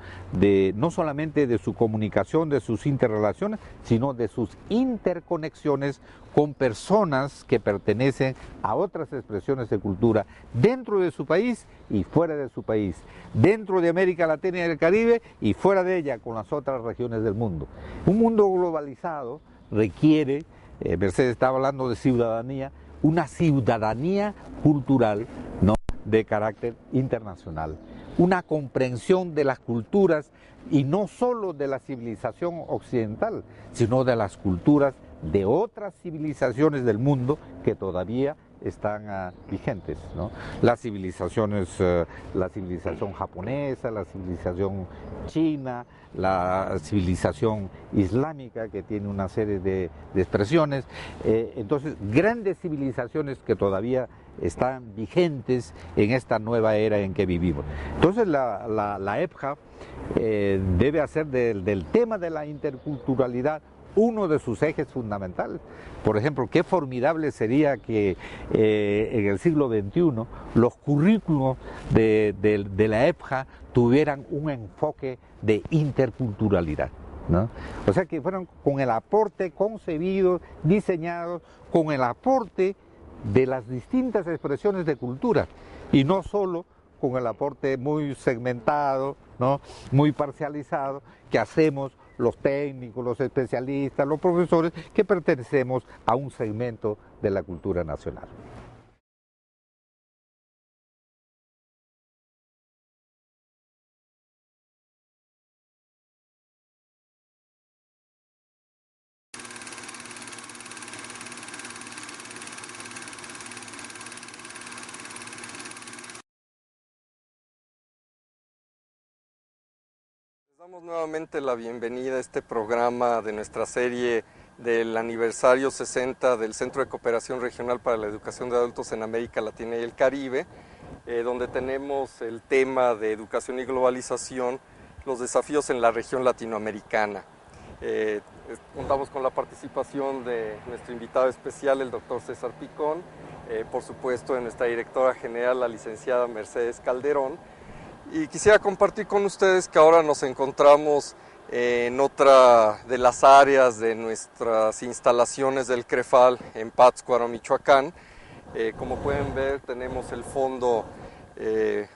no solamente de su comunicación, de sus interrelaciones, sino de sus interconexiones con personas que pertenecen a otras expresiones de cultura dentro de su país y fuera de su país, dentro de América Latina y el Caribe y fuera de ella con las otras regiones del mundo. Un mundo globalizado requiere, Mercedes estaba hablando de ciudadanía, una ciudadanía cultural, ¿no?, de carácter internacional, una comprensión de las culturas, y no solo de la civilización occidental, sino de las culturas de otras civilizaciones del mundo que todavía están vigentes, ¿no? Las civilizaciones, la civilización japonesa, la civilización china, la civilización islámica, que tiene una serie de expresiones. Entonces, grandes civilizaciones que todavía están vigentes en esta nueva era en que vivimos. Entonces, la EDJA debe hacer del tema de la interculturalidad uno de sus ejes fundamentales. Por ejemplo, qué formidable sería que en el siglo XXI los currículos de la EDJA tuvieran un enfoque de interculturalidad, ¿no? O sea, que fueran con el aporte concebido, diseñados, con el aporte de las distintas expresiones de cultura, y no solo con el aporte muy segmentado, ¿no?, muy parcializado, que hacemos los técnicos, los especialistas, los profesores que pertenecemos a un segmento de la cultura nacional. Damos nuevamente la bienvenida a este programa de nuestra serie del aniversario 60 del Centro de Cooperación Regional para la Educación de Adultos en América Latina y el Caribe, donde tenemos el tema de educación y globalización, los desafíos en la región latinoamericana. Contamos con la participación de nuestro invitado especial, el doctor César Picón, por supuesto de nuestra directora general, la licenciada Mercedes Calderón, y quisiera compartir con ustedes que ahora nos encontramos en otra de las áreas de nuestras instalaciones del CREFAL en Pátzcuaro, Michoacán. Como pueden ver, tenemos el fondo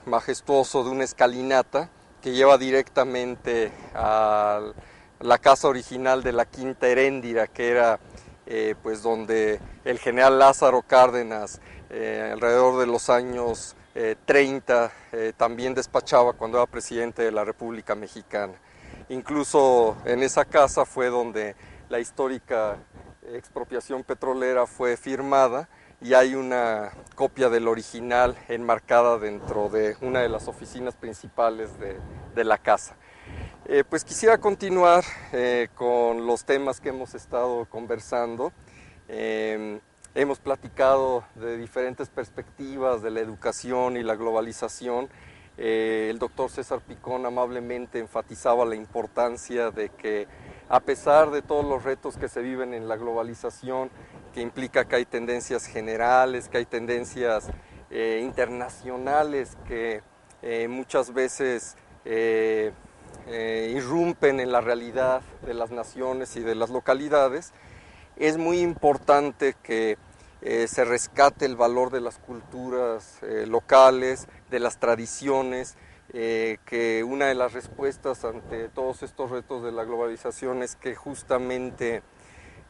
majestuoso de una escalinata que lleva directamente a la casa original de la Quinta Heréndira, que era pues donde el general Lázaro Cárdenas, alrededor de los años 30, también despachaba cuando era presidente de la República Mexicana. Incluso en esa casa fue donde la histórica expropiación petrolera fue firmada, y hay una copia del original enmarcada dentro de una de las oficinas principales de la casa. Pues quisiera continuar con los temas que hemos estado conversando. Hemos platicado de diferentes perspectivas de la educación y la globalización. El doctor César Picón amablemente enfatizaba la importancia de que, a pesar de todos los retos que se viven en la globalización, que implica que hay tendencias generales, que hay tendencias internacionales que muchas veces irrumpen en la realidad de las naciones y de las localidades, es muy importante que se rescate el valor de las culturas locales, de las tradiciones, que una de las respuestas ante todos estos retos de la globalización es que justamente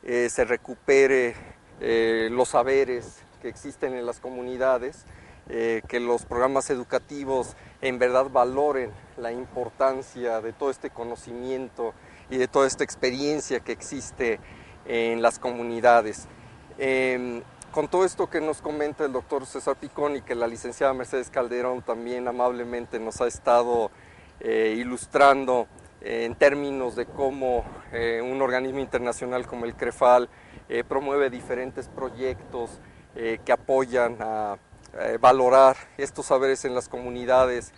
se recupere los saberes que existen en las comunidades, que los programas educativos en verdad valoren la importancia de todo este conocimiento y de toda esta experiencia que existe en las comunidades. Con todo esto que nos comenta el doctor César Picón y que la licenciada Mercedes Calderón también amablemente nos ha estado ilustrando en términos de cómo un organismo internacional como el CREFAL promueve diferentes proyectos que apoyan a valorar estos saberes en las comunidades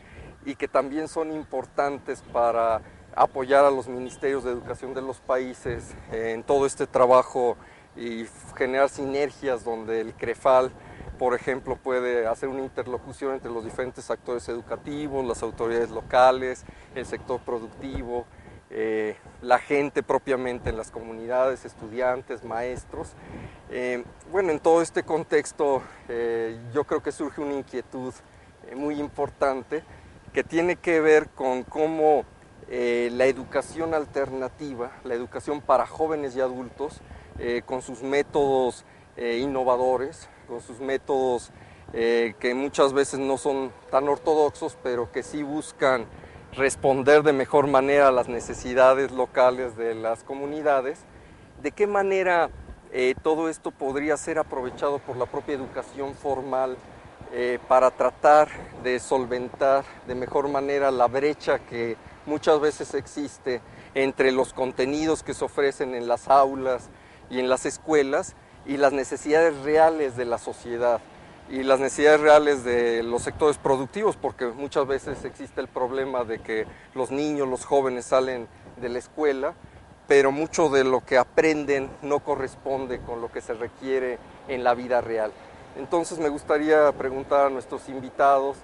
y que también son importantes para apoyar a los ministerios de educación de los países en todo este trabajo y generar sinergias donde el CREFAL, por ejemplo, puede hacer una interlocución entre los diferentes actores educativos, las autoridades locales, el sector productivo, la gente propiamente en las comunidades, estudiantes, maestros. Bueno, en todo este contexto yo creo que surge una inquietud muy importante que tiene que ver con cómo la educación alternativa, la educación para jóvenes y adultos, con sus métodos innovadores, con sus métodos que muchas veces no son tan ortodoxos, pero que sí buscan responder de mejor manera a las necesidades locales de las comunidades. ¿De qué manera todo esto podría ser aprovechado por la propia educación formal para tratar de solventar de mejor manera la brecha que muchas veces existe entre los contenidos que se ofrecen en las aulas y en las escuelas y las necesidades reales de la sociedad y las necesidades reales de los sectores productivos? Porque muchas veces existe el problema de que los niños, los jóvenes salen de la escuela, pero mucho de lo que aprenden no corresponde con lo que se requiere en la vida real. Entonces me gustaría preguntar a nuestros invitados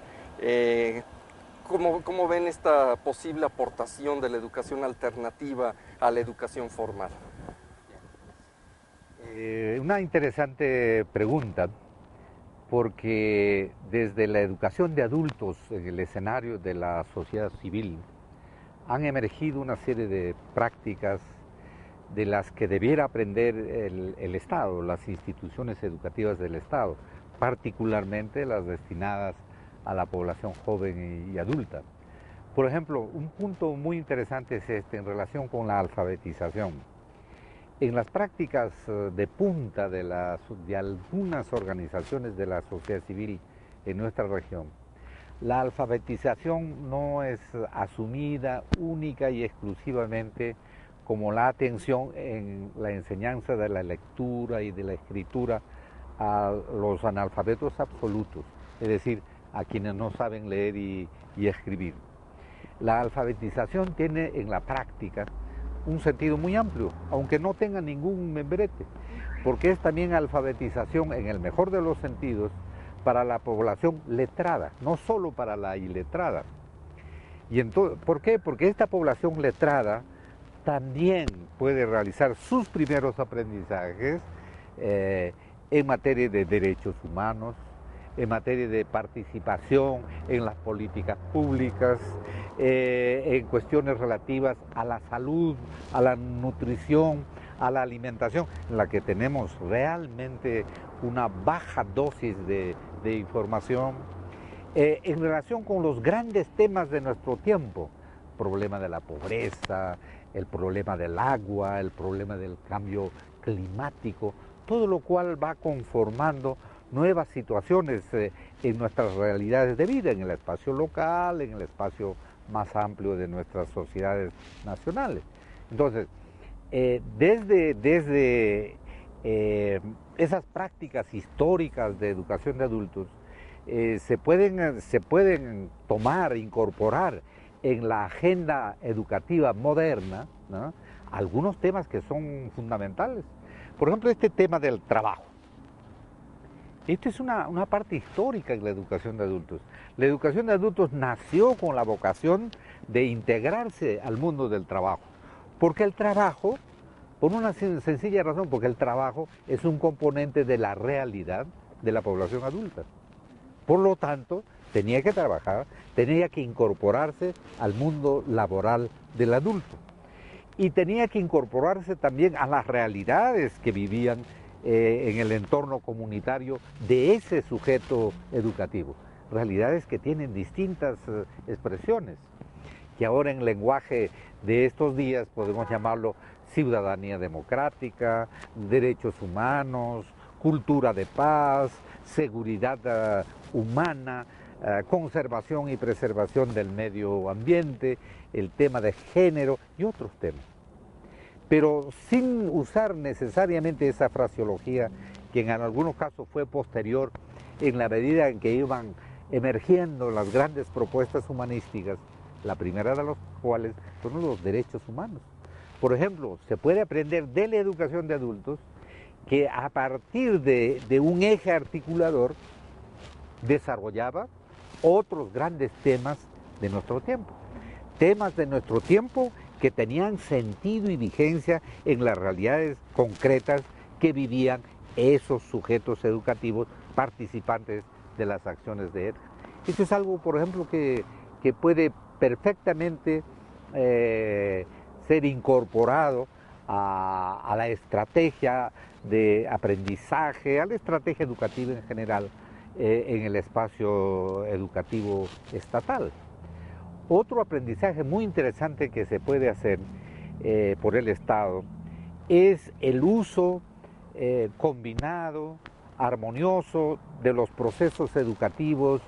¿cómo ven esta posible aportación de la educación alternativa a la educación formal? Una interesante pregunta, porque desde la educación de adultos en el escenario de la sociedad civil han emergido una serie de prácticas de las que debiera aprender el Estado, las instituciones educativas del Estado, particularmente las destinadas a la población joven y adulta. Por ejemplo, un punto muy interesante es este en relación con la alfabetización. En las prácticas de punta de algunas organizaciones de la sociedad civil en nuestra región, La alfabetización no es asumida única y exclusivamente como la atención en la enseñanza de la lectura y de la escritura a los analfabetos absolutos, es decir, a quienes no saben leer y escribir. La alfabetización tiene en la práctica un sentido muy amplio, aunque no tenga ningún membrete, porque es también alfabetización en el mejor de los sentidos para la población letrada, no solo para la iletrada. Y entonces, ¿por qué? Porque esta población letrada también puede realizar sus primeros aprendizajes en materia de derechos humanos, en materia de participación en las políticas públicas, en cuestiones relativas a la salud, a la nutrición, a la alimentación, en la que tenemos realmente una baja dosis de información, en relación con los grandes temas de nuestro tiempo, el problema de la pobreza, el problema del agua, el problema del cambio climático, todo lo cual va conformando nuevas situaciones en nuestras realidades de vida, en el espacio local, en el espacio más amplio de nuestras sociedades nacionales. Entonces, desde esas prácticas históricas de educación de adultos, se pueden tomar, incorporar en la agenda educativa moderna, ¿no?, algunos temas que son fundamentales. Por ejemplo, este tema del trabajo. Esto es una parte histórica en la educación de adultos. La educación de adultos nació con la vocación de integrarse al mundo del trabajo. Porque el trabajo, por una sencilla razón, porque el trabajo es un componente de la realidad de la población adulta. Por lo tanto, tenía que trabajar, tenía que incorporarse al mundo laboral del adulto. Y tenía que incorporarse también a las realidades que vivían en el entorno comunitario de ese sujeto educativo. Realidades que tienen distintas expresiones, que ahora en lenguaje de estos días podemos llamarlo ciudadanía democrática, derechos humanos, cultura de paz, seguridad humana, conservación y preservación del medio ambiente, el tema de género y otros temas. Pero sin usar necesariamente esa fraseología que en algunos casos fue posterior en la medida en que iban emergiendo las grandes propuestas humanísticas, la primera de las cuales son los derechos humanos. Por ejemplo, se puede aprender de la educación de adultos que a partir de un eje articulador desarrollaba otros grandes temas de nuestro tiempo. Temas de nuestro tiempo que tenían sentido y vigencia en las realidades concretas que vivían esos sujetos educativos participantes de las acciones de EDGA. Esto es algo, por ejemplo, que puede perfectamente ser incorporado a la estrategia de aprendizaje, a la estrategia educativa en general en el espacio educativo estatal. Otro aprendizaje muy interesante que se puede hacer por el Estado es el uso combinado, armonioso de los procesos educativos,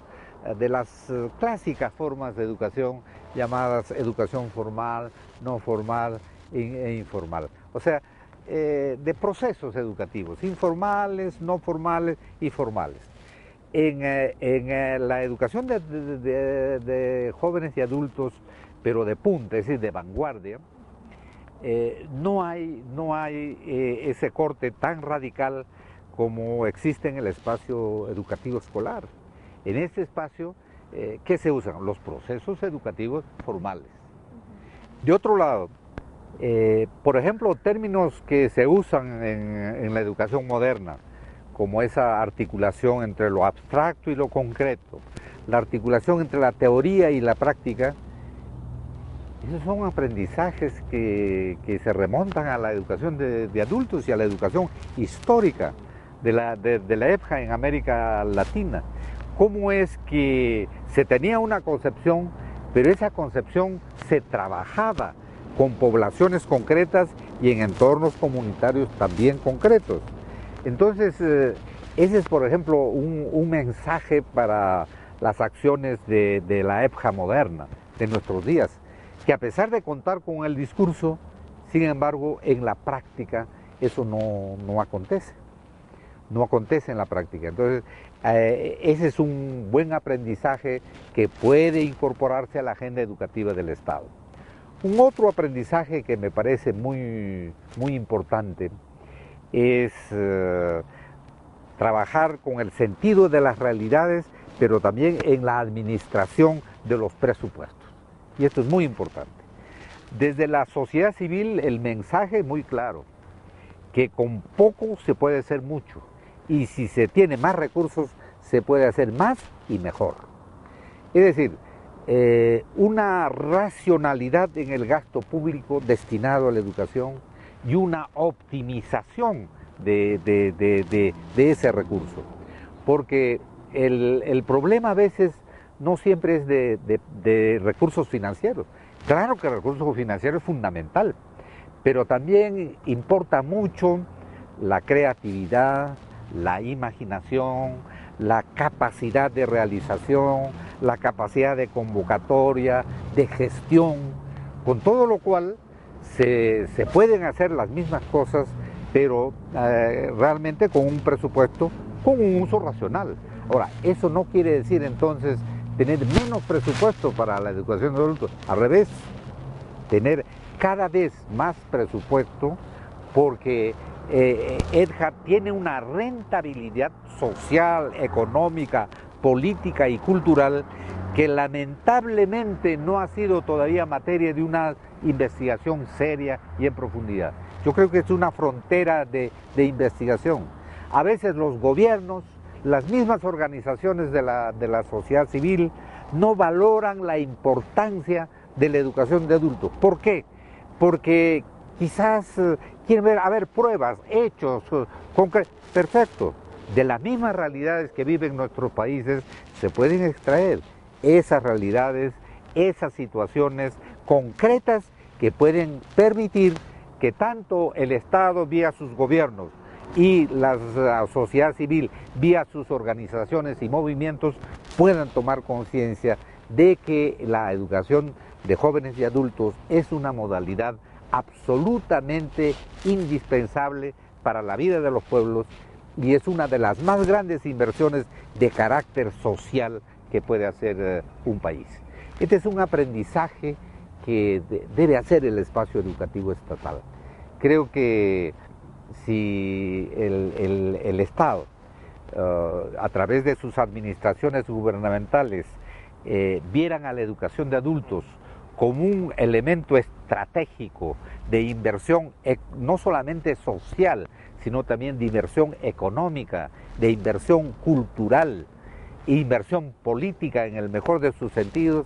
de las clásicas formas de educación llamadas educación formal, no formal e informal. O sea, de procesos educativos, informales, no formales y formales. En la educación de jóvenes y adultos, pero de punta, es decir, de vanguardia, no hay ese corte tan radical como existe en el espacio educativo escolar. En este espacio, ¿qué se usan? Los procesos educativos formales. De otro lado, por ejemplo, términos que se usan en la educación moderna, como esa articulación entre lo abstracto y lo concreto, la articulación entre la teoría y la práctica, esos son aprendizajes que se remontan a la educación de adultos y a la educación histórica de la EDGA en América Latina. Cómo es que se tenía una concepción, pero esa concepción se trabajaba con poblaciones concretas y en entornos comunitarios también concretos. Entonces, ese es, por ejemplo, un mensaje para las acciones de la EPJA moderna, de nuestros días, que a pesar de contar con el discurso, sin embargo, en la práctica eso no acontece. No acontece en la práctica. Entonces, ese es un buen aprendizaje que puede incorporarse a la agenda educativa del Estado. Un otro aprendizaje que me parece muy importante es trabajar con el sentido de las realidades, pero también en la administración de los presupuestos. Y esto es muy importante. Desde la sociedad civil el mensaje es muy claro, que con poco se puede hacer mucho, y si se tiene más recursos se puede hacer más y mejor. Es decir, una racionalidad en el gasto público destinado a la educación y una optimización de ese recurso. Porque el problema a veces no siempre es de recursos financieros. Claro que el recurso financiero es fundamental, pero también importa mucho la creatividad, la imaginación, la capacidad de realización, la capacidad de convocatoria, de gestión, con todo lo cual se pueden hacer las mismas cosas, pero realmente con un presupuesto, con un uso racional. Ahora, eso no quiere decir entonces tener menos presupuesto para la educación de adultos, al revés, tener cada vez más presupuesto, porque EDJA tiene una rentabilidad social, económica, política y cultural que lamentablemente no ha sido todavía materia de una investigación seria y en profundidad. Yo creo que es una frontera de investigación. A veces los gobiernos, las mismas organizaciones de la sociedad civil no valoran la importancia de la educación de adultos. ¿Por qué? Porque quizás quieren ver, pruebas, hechos concretos. Perfecto. De las mismas realidades que viven nuestros países se pueden extraer esas realidades, esas situaciones concretas que pueden permitir que tanto el Estado vía sus gobiernos y la sociedad civil vía sus organizaciones y movimientos puedan tomar conciencia de que la educación de jóvenes y adultos es una modalidad absolutamente indispensable para la vida de los pueblos y es una de las más grandes inversiones de carácter social que puede hacer un país. Este es un aprendizaje que debe hacer el espacio educativo estatal. Creo que si el Estado, a través de sus administraciones gubernamentales, vieran a la educación de adultos como un elemento estratégico de inversión, no solamente social, sino también de inversión económica, de inversión cultural, inversión política en el mejor de sus sentidos,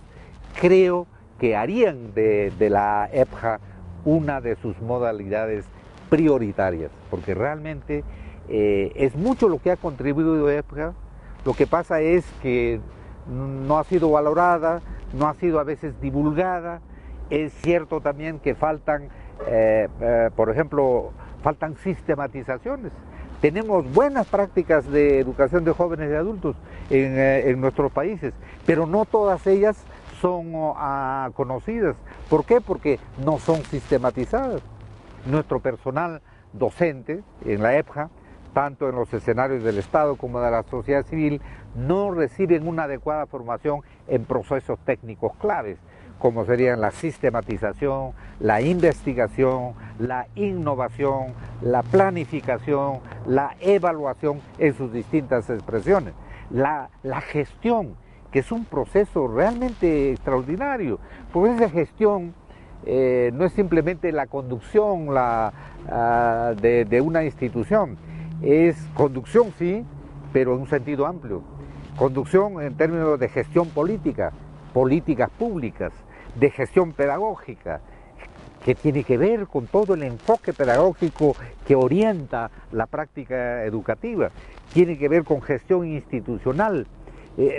creo que harían de la EPJA una de sus modalidades prioritarias, porque realmente es mucho lo que ha contribuido EPJA. Lo que pasa es que no ha sido valorada, no ha sido a veces divulgada. Es cierto también que faltan, por ejemplo, faltan sistematizaciones. Tenemos buenas prácticas de educación de jóvenes y adultos en nuestros países, pero no todas ellas son conocidas. ¿Por qué? Porque no son sistematizadas. Nuestro personal docente en la EPJA, tanto en los escenarios del Estado como de la sociedad civil, no reciben una adecuada formación en procesos técnicos claves, como serían la sistematización, la investigación, la innovación, la planificación, la evaluación en sus distintas expresiones, la gestión, que es un proceso realmente extraordinario, porque esa gestión no es simplemente la conducción de una institución, es conducción sí, pero en un sentido amplio, conducción en términos de gestión política, políticas públicas, de gestión pedagógica, que tiene que ver con todo el enfoque pedagógico que orienta la práctica educativa, tiene que ver con gestión institucional,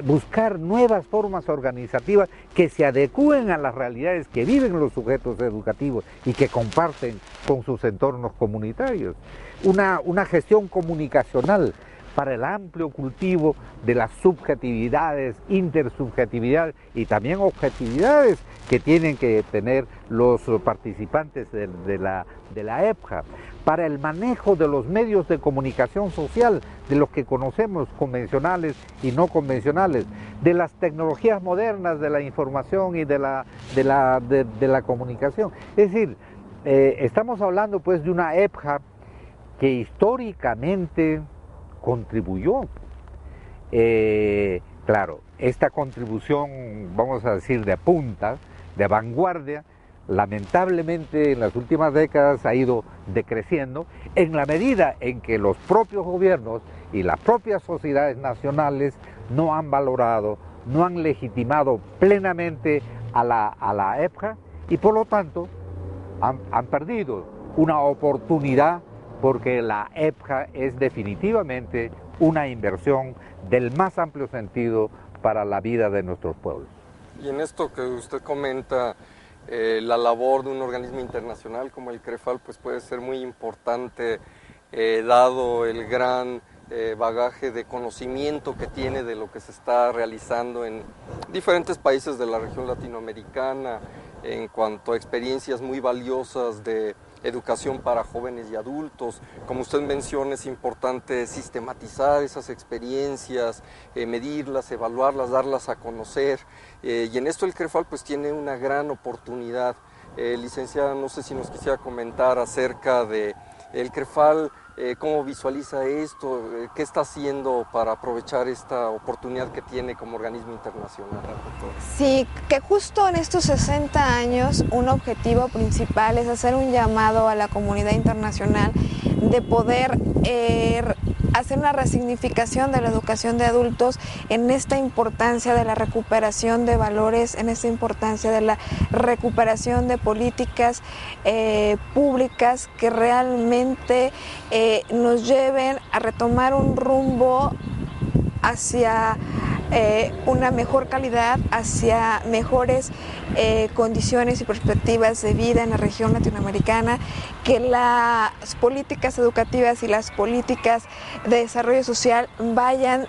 buscar nuevas formas organizativas que se adecúen a las realidades que viven los sujetos educativos y que comparten con sus entornos comunitarios. Una gestión comunicacional, para el amplio cultivo de las subjetividades, intersubjetividades y también objetividades que tienen que tener los participantes de la EPJA, para el manejo de los medios de comunicación social, de los que conocemos, convencionales y no convencionales, de las tecnologías modernas de la información y de la comunicación. Es decir, estamos hablando pues de una EPJA que históricamente contribuyó. Claro, esta contribución, vamos a decir, de punta, de vanguardia, lamentablemente en las últimas décadas ha ido decreciendo en la medida en que los propios gobiernos y las propias sociedades nacionales no han valorado, no han legitimado plenamente a la EPJA y por lo tanto han perdido una oportunidad, porque la EPJA es definitivamente una inversión del más amplio sentido para la vida de nuestros pueblos. Y en esto que usted comenta, la labor de un organismo internacional como el CREFAL pues puede ser muy importante, dado el gran bagaje de conocimiento que tiene de lo que se está realizando en diferentes países de la región latinoamericana, en cuanto a experiencias muy valiosas de educación para jóvenes y adultos. Como usted menciona, es importante sistematizar esas experiencias, medirlas, evaluarlas, darlas a conocer, y en esto el CREFAL pues tiene una gran oportunidad. Licenciada, no sé si nos quisiera comentar acerca de el CREFAL, cómo visualiza esto, qué está haciendo para aprovechar esta oportunidad que tiene como organismo internacional. Sí, que justo en estos 60 años un objetivo principal es hacer un llamado a la comunidad internacional de poder hacer una resignificación de la educación de adultos en esta importancia de la recuperación de valores, en esta importancia de la recuperación de políticas públicas que realmente nos lleven a retomar un rumbo hacia una mejor calidad, hacia mejores condiciones y perspectivas de vida en la región latinoamericana, que las políticas educativas y las políticas de desarrollo social vayan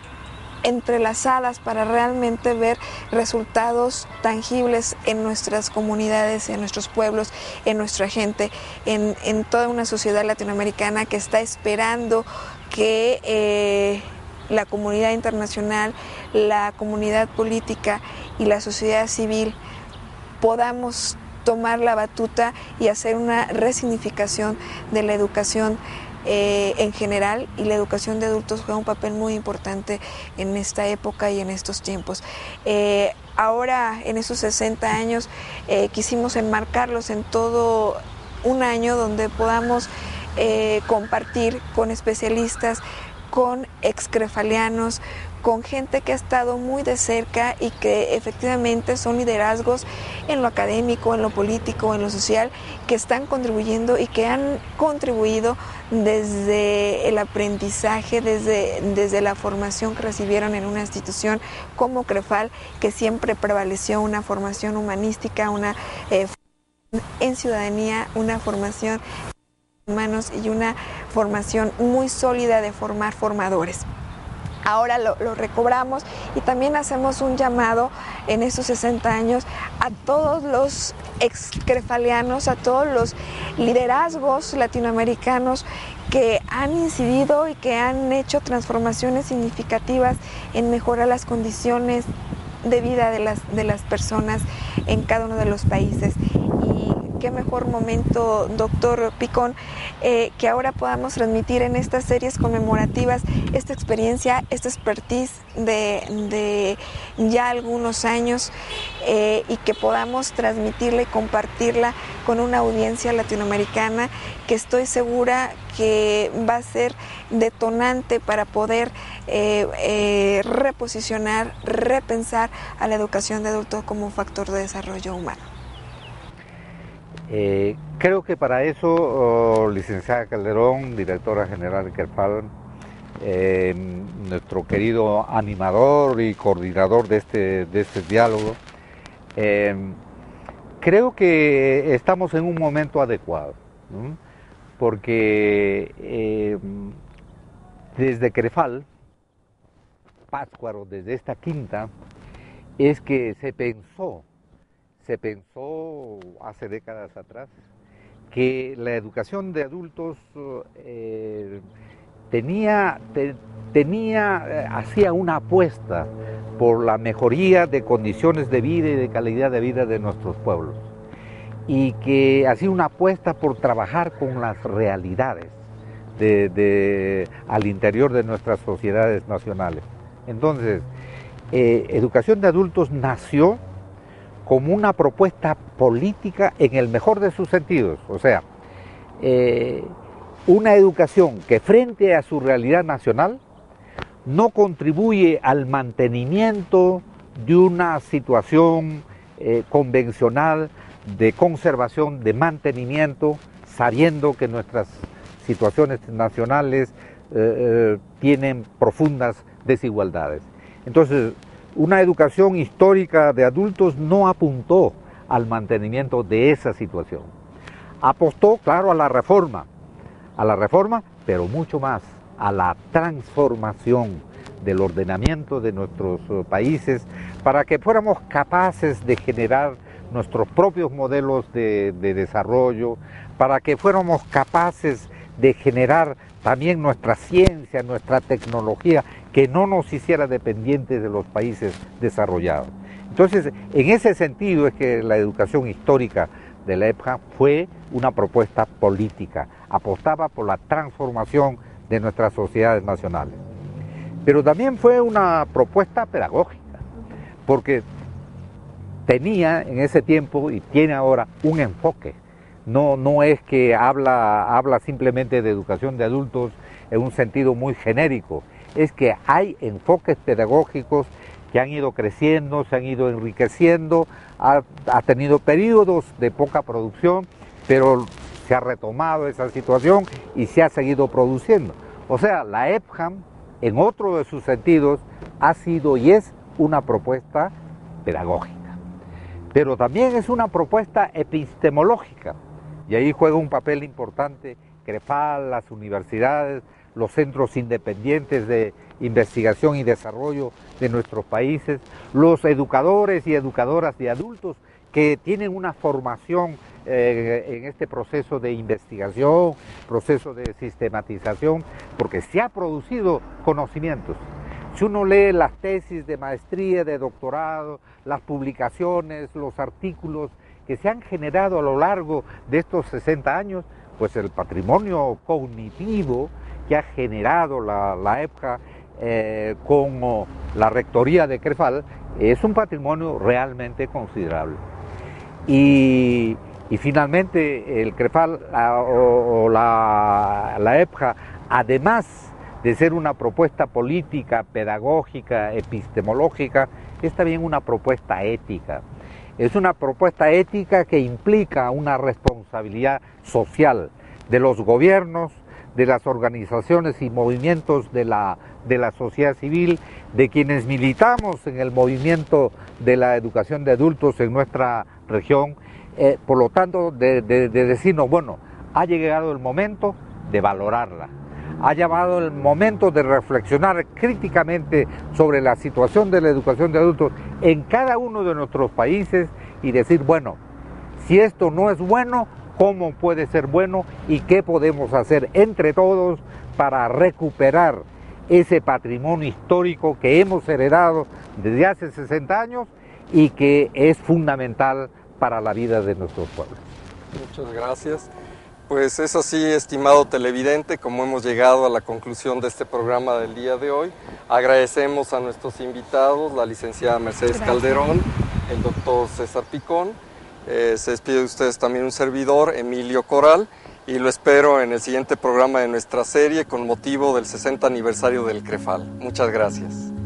entrelazadas para realmente ver resultados tangibles en nuestras comunidades, en nuestros pueblos, en nuestra gente, en toda una sociedad latinoamericana que está esperando que la comunidad internacional, la comunidad política y la sociedad civil podamos tomar la batuta y hacer una resignificación de la educación en general, y la educación de adultos juega un papel muy importante en esta época y en estos tiempos. Ahora, en esos 60 años, quisimos enmarcarlos en todo un año donde podamos compartir con especialistas, con excrefalianos, con gente que ha estado muy de cerca y que efectivamente son liderazgos en lo académico, en lo político, en lo social, que están contribuyendo y que han contribuido desde el aprendizaje, desde la formación que recibieron en una institución como CREFAL, que siempre prevaleció una formación humanística, una en ciudadanía, una formación humanos y una formación muy sólida de formar formadores. Ahora lo recobramos y también hacemos un llamado en estos 60 años a todos los excrefalianos, a todos los liderazgos latinoamericanos que han incidido y que han hecho transformaciones significativas en mejorar las condiciones de vida de las personas en cada uno de los países. Y qué mejor momento, doctor Picón, que ahora podamos transmitir en estas series conmemorativas esta experiencia, esta expertise de ya algunos años, y que podamos transmitirla y compartirla con una audiencia latinoamericana que estoy segura que va a ser detonante para poder reposicionar, repensar a la educación de adultos como un factor de desarrollo humano. Creo que para eso, licenciada Calderón, directora general de CREFAL, nuestro querido animador y coordinador de este diálogo, creo que estamos en un momento adecuado, ¿no? Porque desde CREFAL Pátzcuaro, desde esta quinta, es que se pensó hace décadas atrás que la educación de adultos hacía una apuesta por la mejoría de condiciones de vida y de calidad de vida de nuestros pueblos, y que hacía una apuesta por trabajar con las realidades al interior de nuestras sociedades nacionales. Entonces, Educación de Adultos nació como una propuesta política en el mejor de sus sentidos, o sea, una educación que frente a su realidad nacional no contribuye al mantenimiento de una situación convencional de conservación, de mantenimiento, sabiendo que nuestras situaciones nacionales tienen profundas desigualdades. Entonces, una educación histórica de adultos no apuntó al mantenimiento de esa situación. Apostó, claro, a la reforma, pero mucho más a la transformación del ordenamiento de nuestros países para que fuéramos capaces de generar nuestros propios modelos de desarrollo, para que fuéramos capaces de generar también nuestra ciencia, nuestra tecnología, que no nos hiciera dependientes de los países desarrollados. Entonces, en ese sentido es que la educación histórica de la EPJA fue una propuesta política, apostaba por la transformación de nuestras sociedades nacionales. Pero también fue una propuesta pedagógica, porque tenía en ese tiempo y tiene ahora un enfoque. No es que habla simplemente de educación de adultos en un sentido muy genérico, es que hay enfoques pedagógicos que han ido creciendo, se han ido enriqueciendo, ha tenido periodos de poca producción, pero se ha retomado esa situación y se ha seguido produciendo. O sea, la EPJA, en otro de sus sentidos, ha sido y es una propuesta pedagógica, pero también es una propuesta epistemológica, y ahí juega un papel importante CREFAL, las universidades, los centros independientes de investigación y desarrollo de nuestros países, los educadores y educadoras de adultos que tienen una formación en este proceso de investigación, proceso de sistematización, porque se ha producido conocimientos. Si uno lee las tesis de maestría, de doctorado, las publicaciones, los artículos que se han generado a lo largo de estos 60 años, pues el patrimonio cognitivo que ha generado la EPJA con la rectoría de CREFAL es un patrimonio realmente considerable. Y finalmente el CREFAL o la EPJA, además de ser una propuesta política, pedagógica, epistemológica, es también una propuesta ética. Es una propuesta ética que implica una responsabilidad social de los gobiernos, de las organizaciones y movimientos de la sociedad civil, de quienes militamos en el movimiento de la educación de adultos en nuestra región. Por lo tanto, de decirnos, bueno, ha llegado el momento de valorarla. Ha llegado el momento de reflexionar críticamente sobre la situación de la educación de adultos en cada uno de nuestros países y decir, bueno, si esto no es bueno, ¿cómo puede ser bueno y qué podemos hacer entre todos para recuperar ese patrimonio histórico que hemos heredado desde hace 60 años y que es fundamental para la vida de nuestros pueblos? Muchas gracias. Pues es así, estimado televidente, como hemos llegado a la conclusión de este programa del día de hoy. Agradecemos a nuestros invitados, la licenciada Mercedes Calderón, el doctor César Picón. Se despide de ustedes también un servidor, Emilio Coral, y lo espero en el siguiente programa de nuestra serie con motivo del 60 aniversario del CREFAL. Muchas gracias.